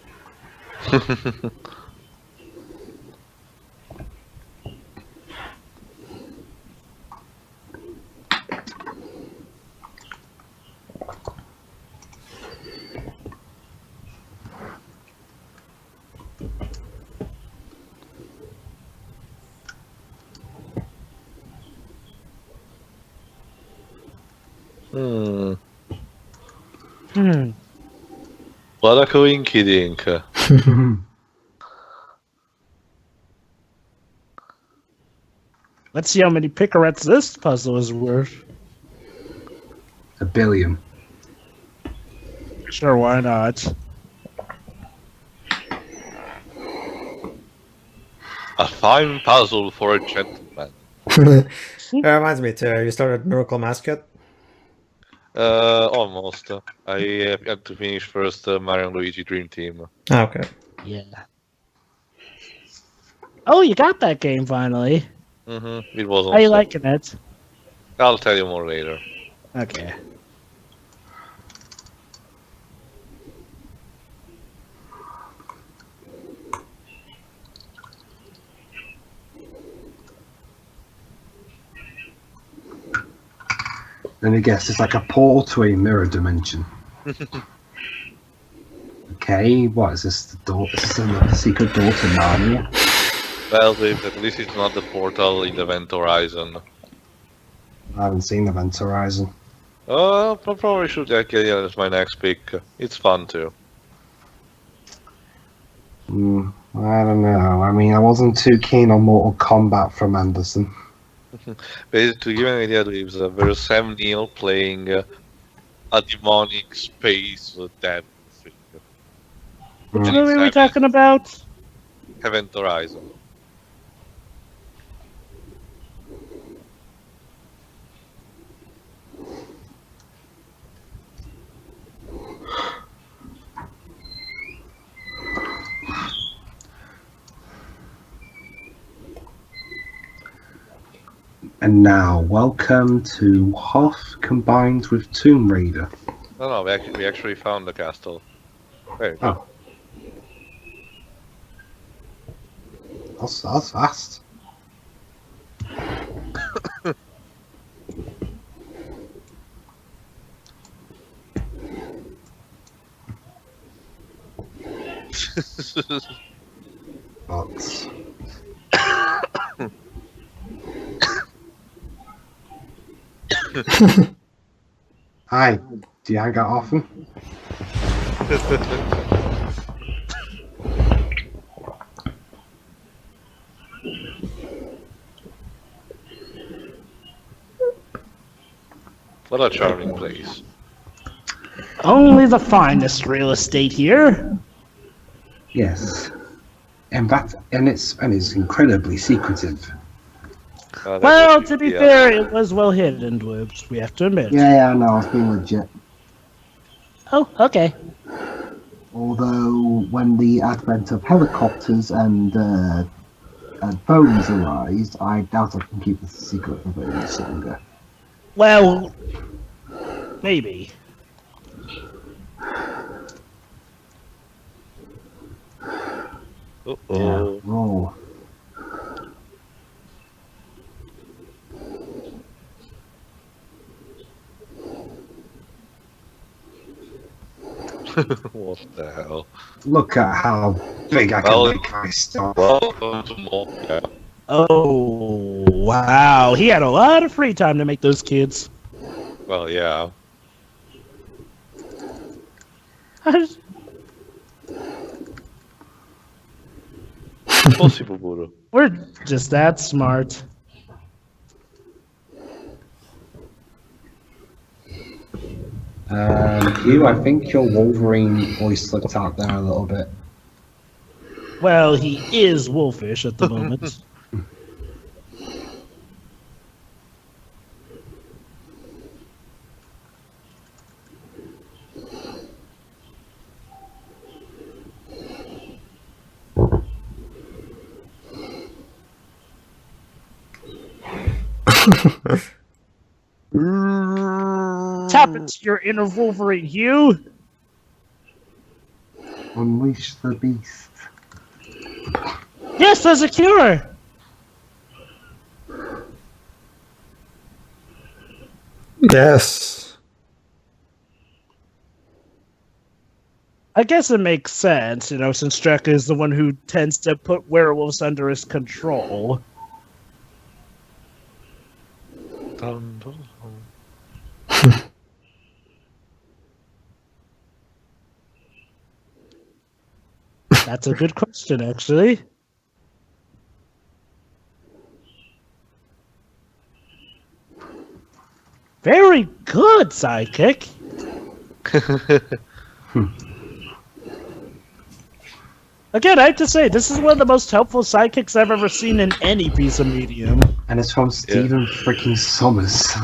What a coinky dink. Let's see how many picarettes this puzzle is worth. 1 billion. Sure, why not? A fine puzzle for a gentleman. That reminds me too. You started Miracle Mask yet? Almost. I had to finish first Mario and Luigi Dream Team. Ah, okay. Yeah. Oh, you got that game finally. It was How you awesome. liking it? I'll tell you more later. Okay. And I guess it's like a portal to a mirror dimension. Okay, what is this? The door? Is this a secret door to Narnia? Well, at least it's not the portal in the Event Horizon. I haven't seen Event Horizon. I probably should get it as my next pick. It's fun too. I don't know. I mean, I wasn't too keen on Mortal Kombat from Anderson. Basically, to give you an idea, there's Sam Neill playing a demonic space devil thing. Which And movie it's are we talking about? Event Horizon. And now, welcome to Hoth combined with Tomb Raider. No, we actually found the castle. Very good. Oh. That's fast. But... Hi, do you hang out often? What a charming place. Only the finest real estate here. Yes. And it's incredibly secretive. That's Well, what to be yeah. fair, it was well hidden, Whoops, we have to admit. Yeah, I know, I was being legit. Oh, okay. Although, when the advent of helicopters and phones arise, I doubt I can keep this a secret for very much longer. Well, maybe. Uh-oh. Roll. What the hell? Look at how big I can make my stuff. Welcome to Moscow. Oh, wow. He had a lot of free time to make those kids. Well, yeah. Possible, Buru. We're just that smart. Hugh, I think your Wolverine voice slipped out there a little bit. Well, he is wolfish at the moment. Tap into your inner Wolverine, Hugh. Unleash the beast. Yes, there's a cure. Yes. I guess it makes sense, you know, since Drek is the one who tends to put werewolves under his control. Dun, dun, dun. That's a good question, actually. Very good, sidekick. Again, I have to say, this is one of the most helpful sidekicks I've ever seen in any piece of medium. And it's from Stephen freaking Sommers.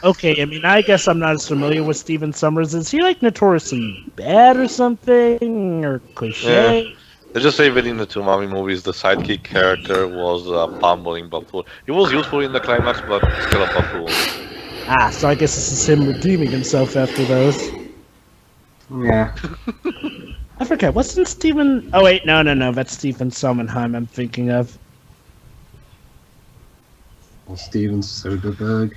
Okay, I mean, I guess I'm not as familiar with Stephen Sommers. Is he like notoriously bad or something, or cliche? They just say within the two Mummy movies, the sidekick character was a bumbling buffoon. He was useful in the climax, but still a buffoon. Ah, so I guess this is him redeeming himself after those. Yeah. I forget, wasn't Stephen... Oh wait, no, that's Stephen Sondheim I'm thinking of. Or Steven Soderbergh.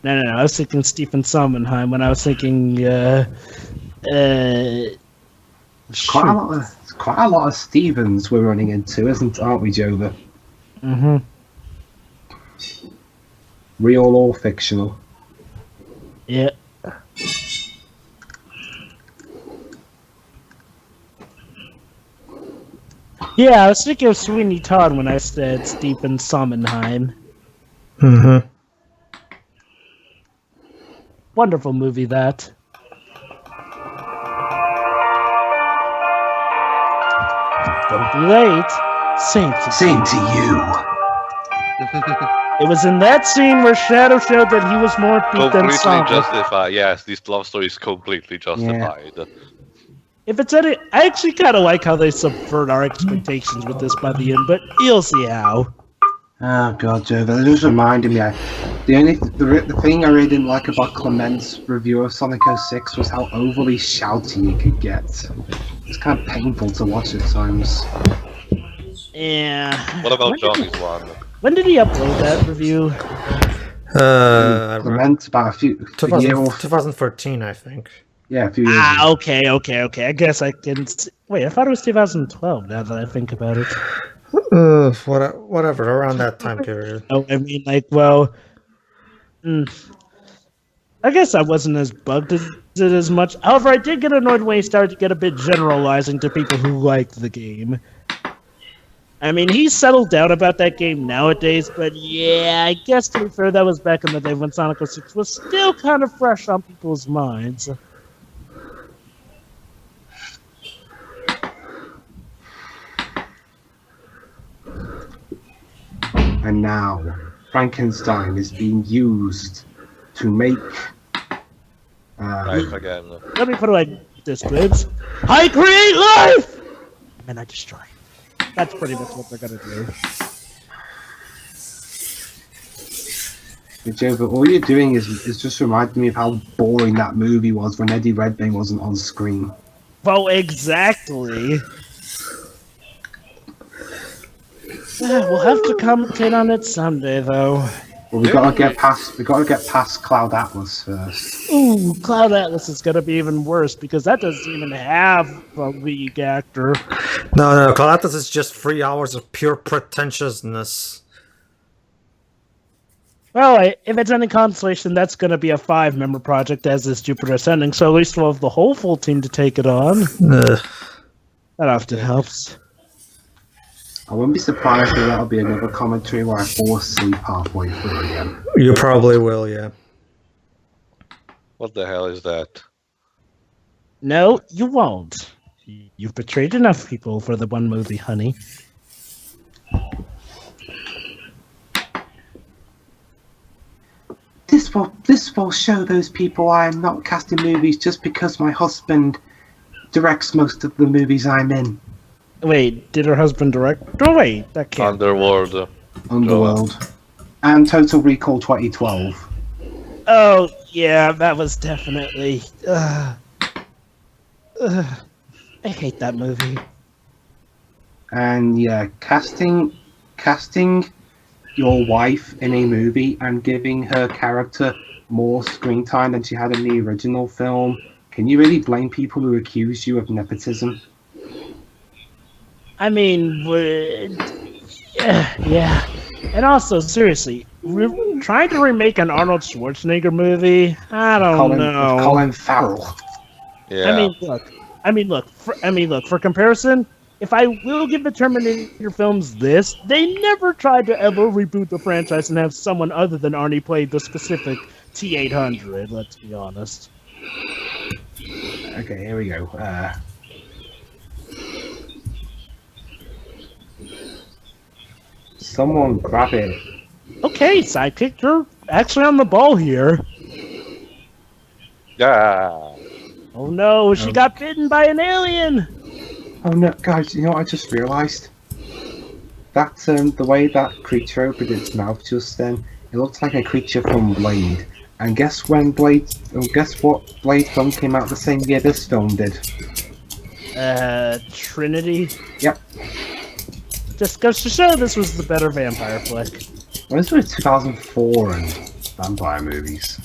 No, I was thinking Stephen Sondheim when I was thinking, There's quite a lot of Stevens we're running into, aren't we, Jova? Mm-hmm. Real or fictional? Yeah. Yeah, I was thinking of Sweeney Todd when I said Stephen Sondheim. Mm-hmm. Wonderful movie, that. Don't be late. Same to you. It was in that scene where Shadow showed that he was more beat than Completely Sonic. justified. Yes, this love story is completely justified. If it's any, I actually kind of like how they subvert our expectations with this by the end, but you'll see how. Oh god, Joe, that just reminded me. The thing I really didn't like about Clement's review of Sonic 06 was how overly shouty it could get. It's kind of painful to watch at times. Yeah. What about Johnny's one? When did he upload that review? Clement about a few 2013, I think. Yeah, a few years ago. Okay. I guess I can. Wait, I thought it was 2012. Now that I think about it. Whatever, around that time period. Oh, I mean, like, well, I guess I wasn't as bugged as it as much. However, I did get annoyed when he started to get a bit generalizing to people who liked the game. I mean, he's settled down about that game nowadays, but yeah, I guess to be fair, that was back in the day when Sonic 06 was still kind of fresh on people's minds. And now, Frankenstein is being used to make... Life again. Let me put it like this, Glibs. I create life! And I destroy. That's pretty much what they're gonna do. Joe, but all you're doing is just reminding me of how boring that movie was when Eddie Redmayne wasn't on screen. Well, exactly. We'll have to commentate on it someday, though. Well, we gotta get past Cloud Atlas first. Ooh, Cloud Atlas is gonna be even worse because that doesn't even have a lead actor. No, Cloud Atlas is just 3 hours of pure pretentiousness. Well, if it's any consolation, that's gonna be a 5-member project, as is Jupiter Ascending. So at least we'll have the whole full team to take it on. That often helps. I wouldn't be surprised if that'll be another commentary where I fall asleep halfway through again. You probably will, yeah. What the hell is that? No, you won't. You've betrayed enough people for the one movie, honey. This will show those people I am not casting movies just because my husband directs most of the movies I'm in. Wait, did her husband direct? Oh wait, that can't. Underworld. Underworld. And Total Recall 2012. Oh yeah, that was definitely. I hate that movie. And yeah, casting your wife in a movie and giving her character more screen time than she had in the original film. Can you really blame people who accuse you of nepotism? I mean, yeah. And also, seriously, trying to remake an Arnold Schwarzenegger movie? I don't know. Colin Farrell. Yeah. I mean, look. For comparison, if I will give the Terminator films this, they never tried to ever reboot the franchise and have someone other than Arnie play the specific T-800. Let's be honest. Okay, here we go. Someone grab it. Okay, sidekick, you're actually on the ball here. Yeah. Oh no, she got bitten by an alien! Oh no, guys! You know what I just realised? That the way that creature opened its mouth just then, it looked like a creature from Blade. And guess when Blade? Guess what Blade film came out the same year this film did? Trinity? Yep. Just goes to show this was the better vampire flick. Well, this was 2004 and vampire movies.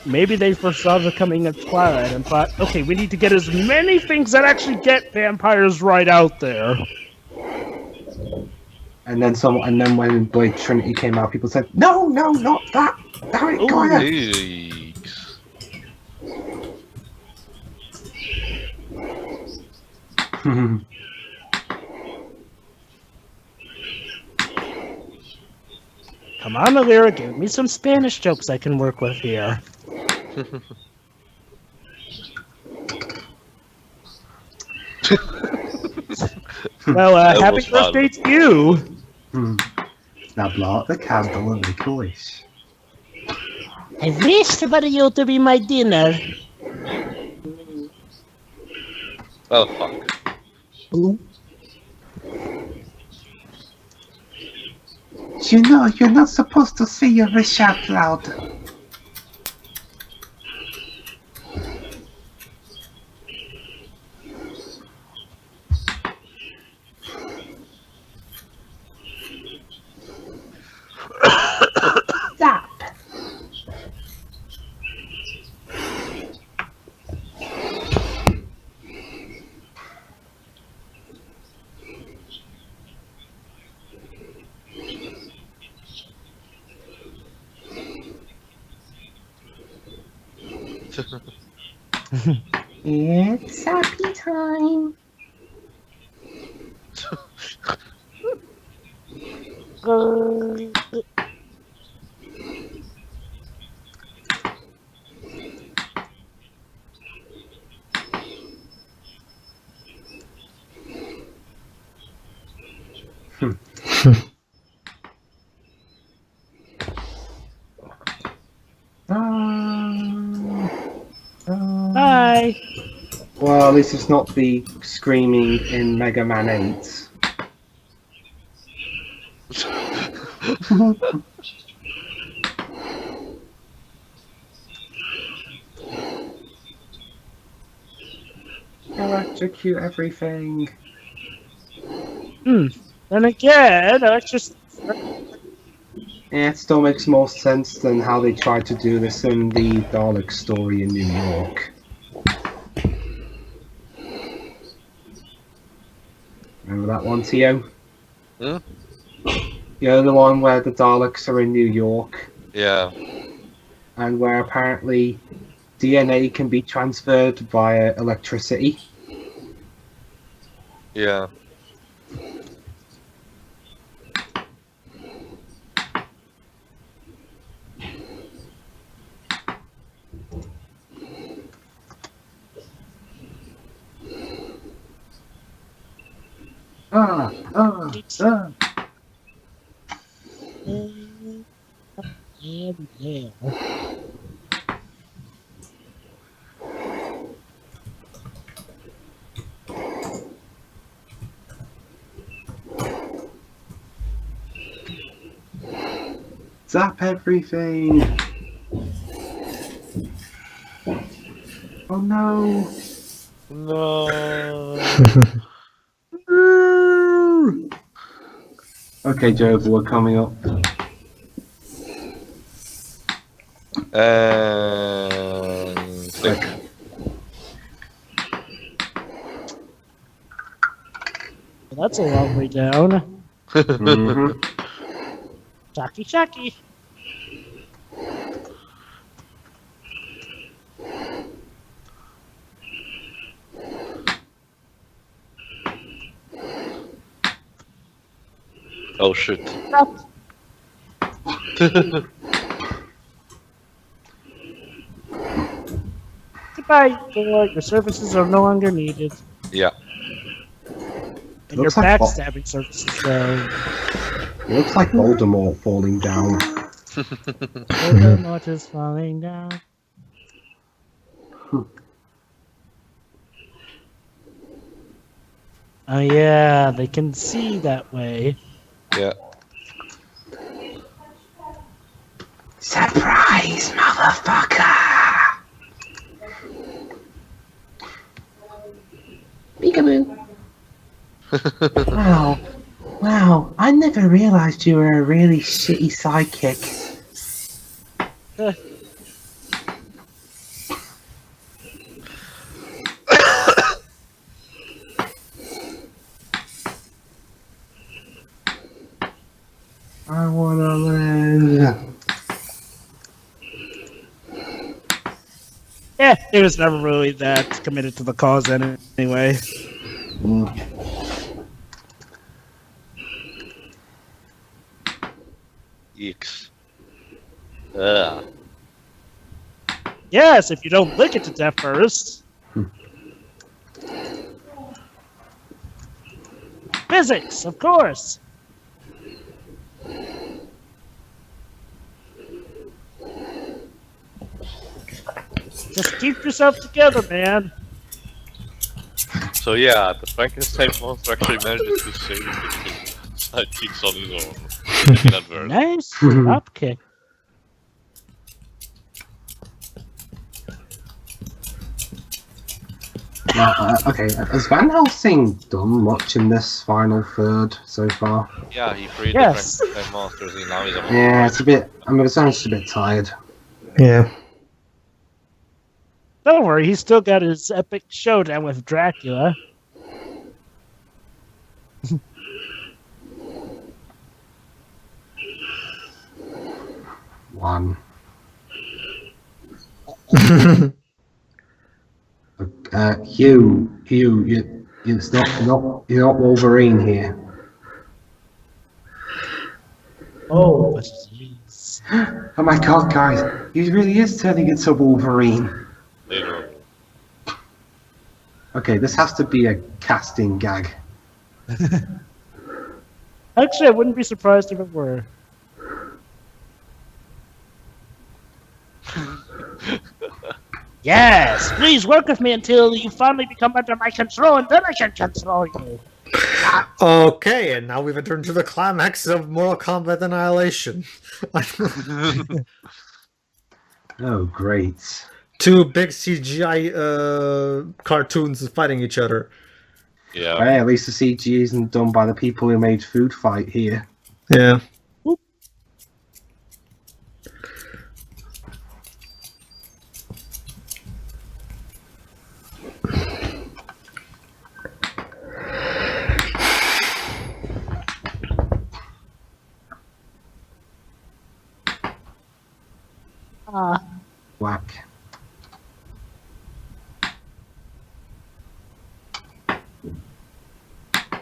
Maybe they foresaw the coming of Twilight and thought, okay, we need to get as many things that actually get vampires right out there. And then when Blade Trinity came out, people said, "No, no, not that! Damn it, Gaia!" Yikes. Come on, Alira, give me some Spanish jokes I can work with here. Well, happy was fun. birthday to you! Now blow out the candle and make a wish. I wish for you to be my dinner. Well, fuck. You know, you're not supposed to say your wish out loud. Stop. It's happy time. Bye! Well, at least it's not the screaming in Mega Man 8. Electrocute everything. Then again, just... Yeah, it still makes more sense than how they tried to do this in the Dalek story in New York. Remember that one, Tio? Hmm? You know, the one where the Daleks are in New York, Yeah. and where apparently DNA can be transferred via electricity. Yeah. Yeah. Zap everything! Oh no! No. Okay, Joe, we're coming up. And click. Well, that's a long way down. Mm-hmm. Shocky, shocky. Oh shit. Goodbye, Thor. Your services are no longer needed. Yeah. And your Looks like backstabbing services, though. It looks like Voldemort falling down. Voldemort is falling down. Oh yeah, they can see that way. Yeah. Surprise, motherfucker! Peekaboo. Wow, I never realized you were a really shitty sidekick. I wanna live. Yeah, he was never really that committed to the cause anyway. Yikes. Yes, if you don't lick it to death first. Physics, of course. Just keep yourself together, man. So yeah, the Frankenstein monster actually manages to save the sidekicks on his own. Inadvertent. Nice drop kick. Okay, has Van Helsing done much in this final third so far? Yeah, he freed Yes. the Frankenstein monsters. And now he's a Yeah, it's a bit. I'm just a bit tired. Yeah. Don't worry, he's still got his epic showdown with Dracula. One. Hugh, it's not, you're not Wolverine here. Oh, jeez. Oh my god, guys, he really is turning into Wolverine. Literally. Okay, this has to be a casting gag. Actually, I wouldn't be surprised if it were. Yes, please work with me until you finally become under my control, and then I can control you. Okay, and now we've returned to the climax of Mortal Kombat Annihilation. Oh, great. Two big CGI cartoons fighting each other. Yeah. Hey, at least the CG isn't done by the people who made Food Fight here. Yeah. Whack.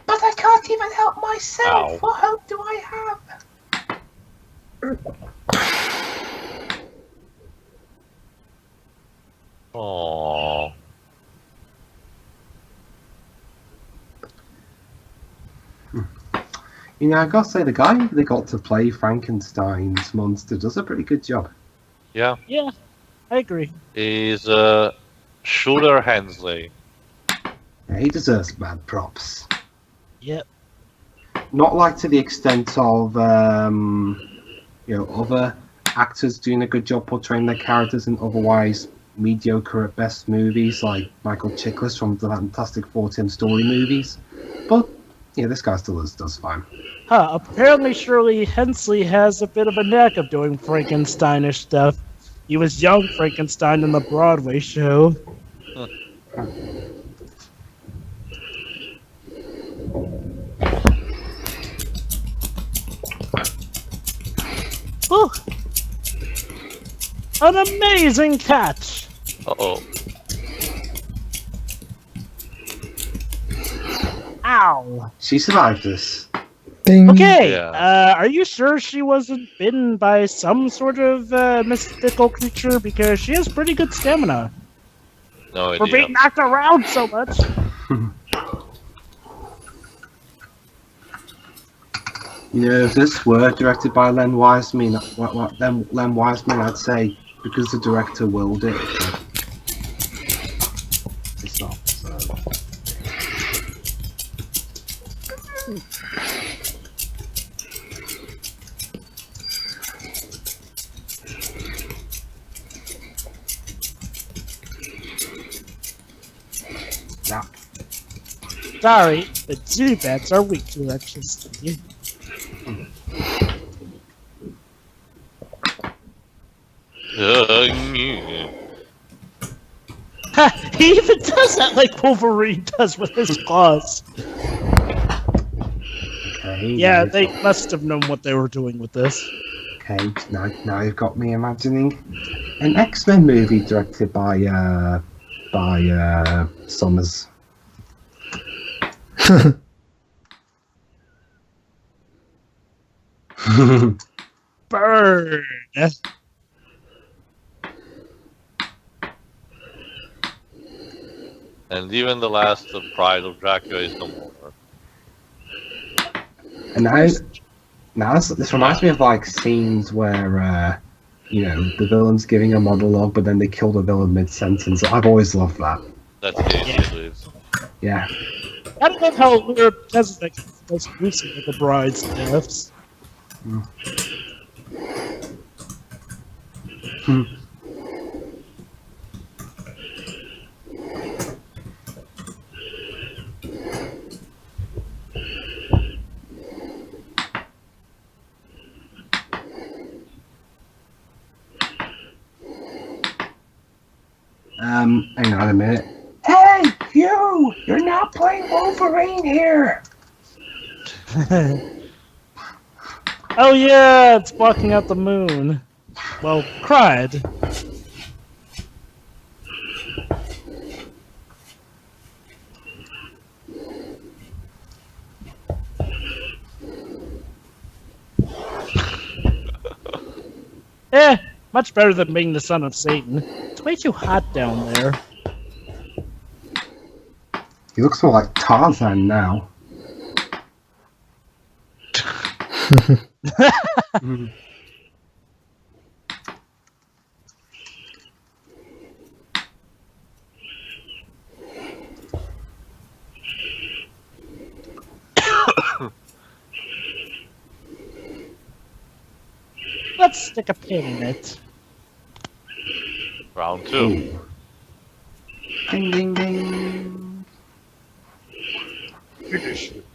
But I can't even help myself. Ow. What hope do I have? Aww. You know, I gotta say, the guy they got to play Frankenstein's monster does a pretty good job. Yeah. Yeah, I agree. He's Shooter Hensley. Yeah, he deserves mad props. Yep. Not like to the extent of other actors doing a good job portraying their characters in otherwise mediocre at best movies, like Michael Chiklis from the Fantastic Four Tim Story movies. But yeah, this guy still does fine. Huh, apparently Shirley Hensley has a bit of a knack of doing Frankensteinish stuff. He was young Frankenstein in the Broadway show. Whew. An amazing catch! Uh-oh. Ow! She survived this. Ding. Okay, Yeah. are you sure she wasn't bitten by some sort of mystical creature? Because she has pretty good stamina No for idea. being knocked around so much. You know, if this were directed by Len Wiseman, Len Wiseman, I'd say because the director willed it. But it's not. So. Yeah. Sorry, but Zubats are weak to electricity. Ha! He even does that like Wolverine does with his claws. Okay. Yeah, they must have known what they were doing with this. Okay, now you've got me imagining an X-Men movie directed by Summers. Burn! And even the last of Pride of Dracula is no more. And now this reminds me of like scenes where you know, the villain's giving a monologue, but then they kill the villain mid-sentence. I've always loved that. That's the Yeah. I don't love how Lyra does like most gruesome with the bride's deaths. Hang on a minute. Hey, you! You're not playing Wolverine here! Oh yeah, it's blocking out the moon. Well, cried. Much better than being the son of Satan. It's way too hot down there. He looks more like Tarzan now. Let's stick a pin in it. Round 2. Ooh. Ding ding ding. Finish it.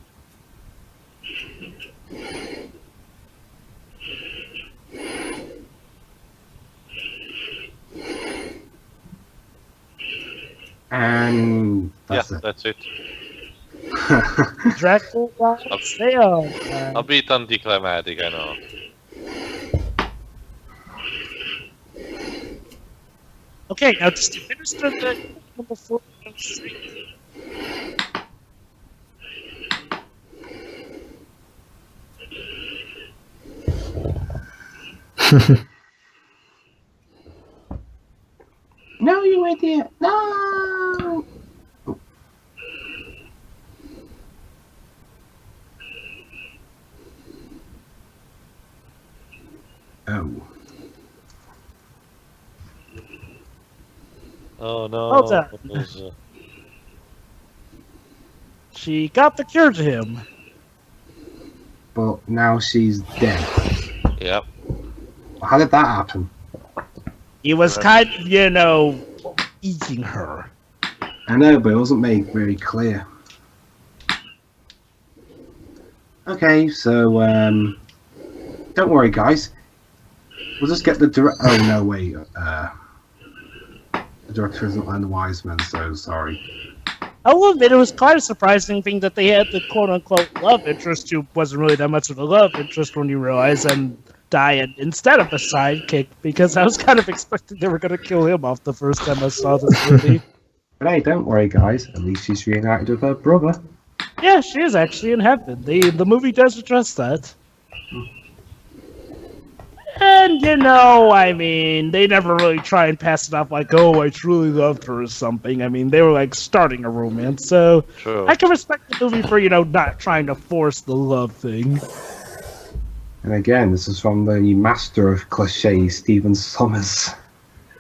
And that's Yeah, it. that's it. Dracula, stay on. A bit anticlimactic, I know. Okay, now just administer the number 4. No, you idiot! No! Oh. Oh no. Well done. What was, She got the cure to him. But now she's dead. Yep. How did that happen? He was kind of, you know, eating her. I know, but it wasn't made very clear. Okay, so, don't worry, guys. We'll just get the oh, no, wait. The director isn't Len Wiseman, so sorry. I will admit it was quite a surprising thing that they had the quote-unquote love interest who wasn't really that much of a love interest when you realize and die instead of a sidekick, because I was kind of expecting they were going to kill him off the first time I saw this movie. But hey, don't worry, guys. At least she's reunited with her brother. Yeah, she is actually in heaven. The movie does address that. And, you know, I mean, they never really try and pass it off like, oh, I truly loved her or something. I mean, they were, like, starting a romance, so True. I can respect the movie for, you know, not trying to force the love thing. And again, this is from the master of cliches, Stephen Sommers.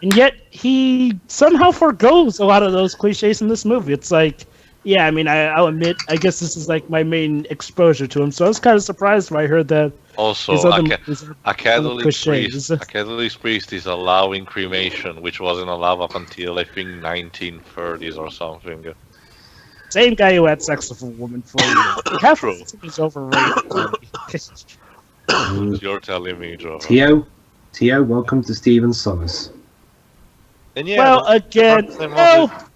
And yet he somehow forgoes a lot of those cliches in this movie. It's like, yeah, I mean, I'll admit, I guess this is like my main exposure to him. So I was kind of surprised when I heard that. Also, his other a movies are Catholic cliches. priest is allowing cremation, which wasn't allowed up until I think 1930s or something. Same guy who had sex with a woman for years. Catholicism is overrated. You're telling me, Joe. Tio, welcome to Stephen Sommers. And yeah, Well, again,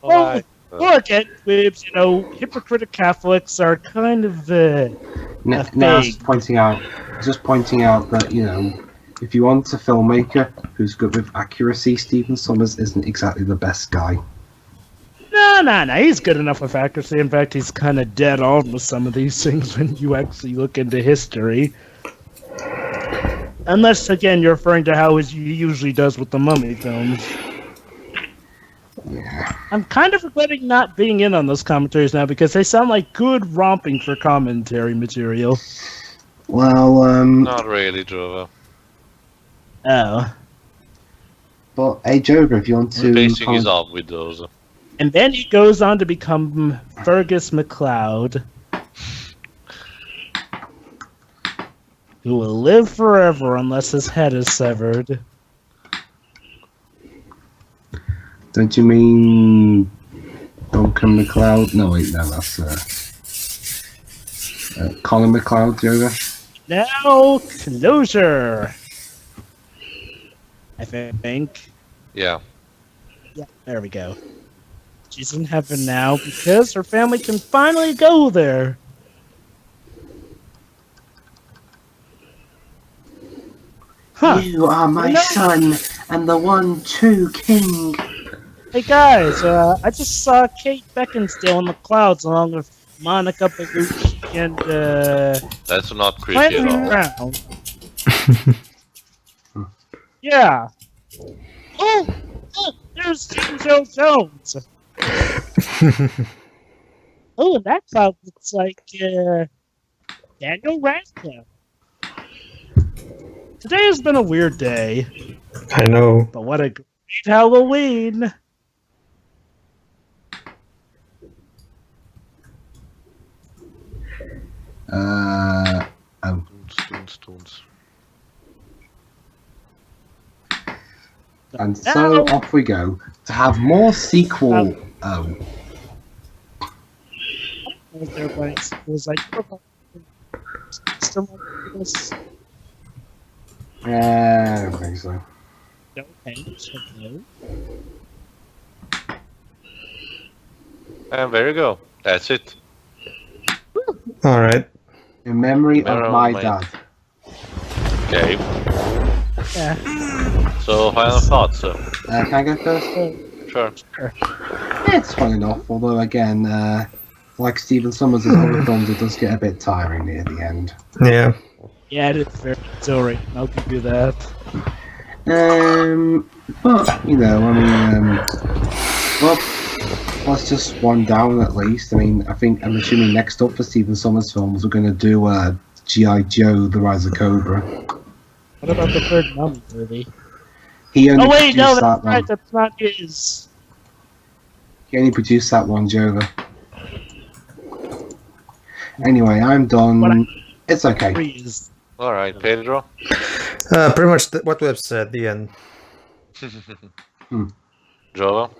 Alright. again, with hypocritical Catholics are kind of Now, vague. just pointing out that if you want a filmmaker who's good with accuracy, Stephen Sommers isn't exactly the best guy. No, he's good enough with accuracy. In fact, he's kind of dead on with some of these things when you actually look into history. Unless, again, you're referring to how he usually does with the Mummy films. Yeah. I'm kind of regretting not being in on those commentaries now because they sound like good romping for commentary material. Well, Not really, Joe. Oh. but hey, Jover, if you want to... Pacing is up with those. And then he goes on to become Fergus MacLeod, who will live forever unless his head is severed. Don't you mean Duncan MacLeod? No, wait, no, that's Colin MacLeod, Jover. Now, closure. I think. Yeah. Yeah, there we go. She's in heaven now because her family can finally go there. Huh. You are my son and the one true king. Hey guys, I just saw Kate Beckinsale in the clouds along with Monica Bellucci and That's not creepy at all. Brown. Yeah. Oh, look, there's James Earl Jones. Oh, and that cloud looks like Daniel Radcliffe. Today has been a weird day, I know. but what a great Halloween! Stones. And so off we go to have more sequel. Everybody's was like, I don't think so. And there you go. That's it. All right. In memory Memory of my of my- dad. Okay. Yeah. So, final thoughts. Can I go first? Sure. It's fun enough, although again, like Stephen Sommers' other films, it does get a bit tiring near the end. Yeah. Yeah, it's very exhilarating. I'll give you that. But I mean, well, let's just one down at least. I mean, I'm assuming next up for Stephen Sommers films, we're going to do G.I. Joe: The Rise of Cobra. What about the third Mummy movie? He only Oh wait, no, produced that's that right. one. That's not his. He only produced that one, Jover. Anyway, I'm done. It's okay. Freeze. Alright, Pedro. Pretty much what we have said. The end. Joe.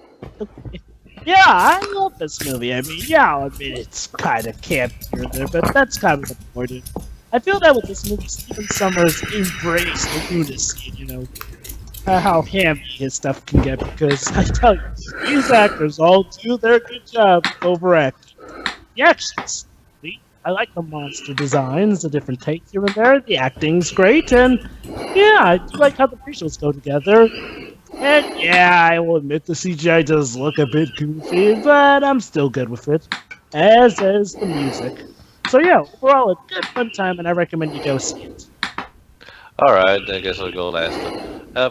Yeah, I love this movie. I mean, yeah, I'll admit it's kind of campy here and there, but that's kind of the point. I feel that with this movie, Stephen Sommers embraced the lunacy, how hammy his stuff can get, because I tell you, these actors all do their good job overacting. The action's sweet. I like the monster designs, the different takes here and there. The acting's great, and yeah, I do like how the visuals go together. And yeah, I will admit the CGI does look a bit goofy, but I'm still good with it, as is the music. So yeah, overall a good fun time, and I recommend you go see it. Alright, I guess I'll go last.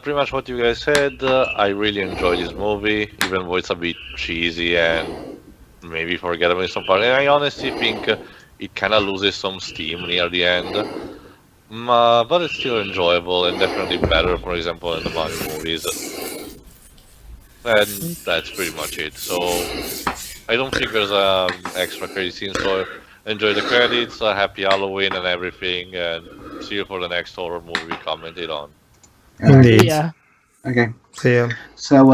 Pretty much what you guys said. I really enjoyed this movie, even though it's a bit cheesy and maybe forgettable in some part. And I honestly think it kind of loses some steam near the end. But it's still enjoyable and definitely better, for example, in the Mummy movies. And that's pretty much it. So I don't think there's extra credit scene. So enjoy the credits, happy Halloween and everything, and see you for the next horror movie we commented on. Indeed. Yeah. Okay. See ya. So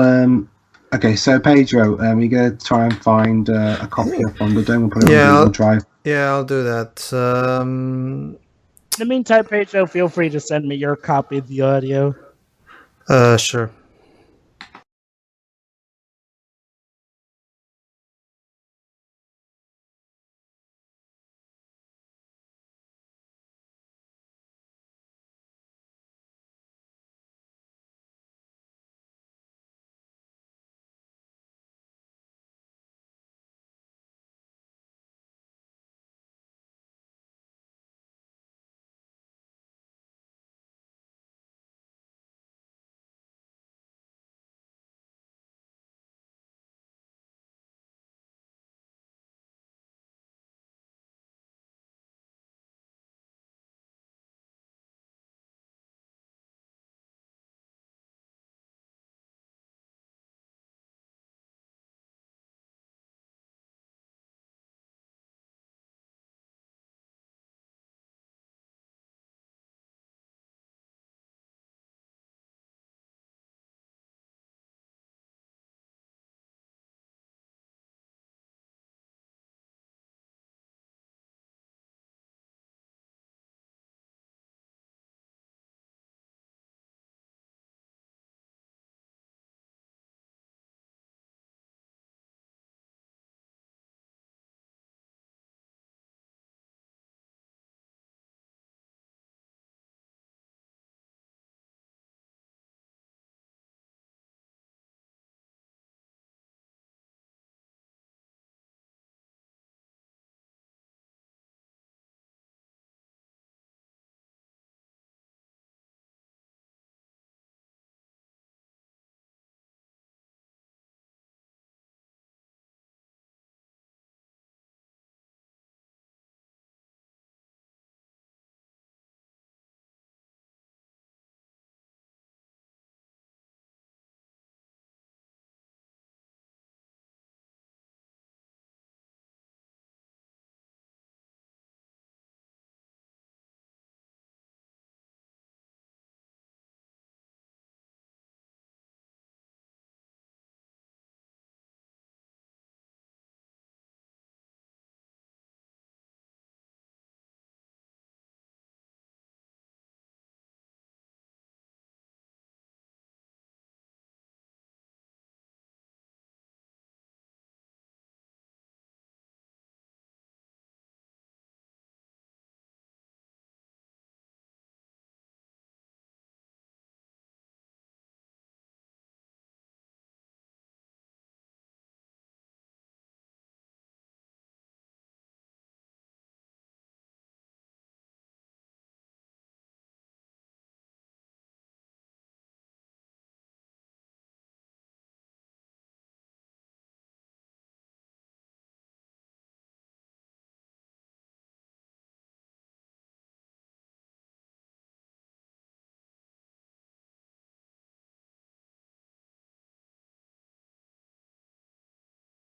so Pedro, you're gonna try and find a copy of Thunderdome and put it Yeah, on I'll- Google Drive. Yeah, I'll do that. In the meantime, Pedro, feel free to send me your copy of the audio. Sure.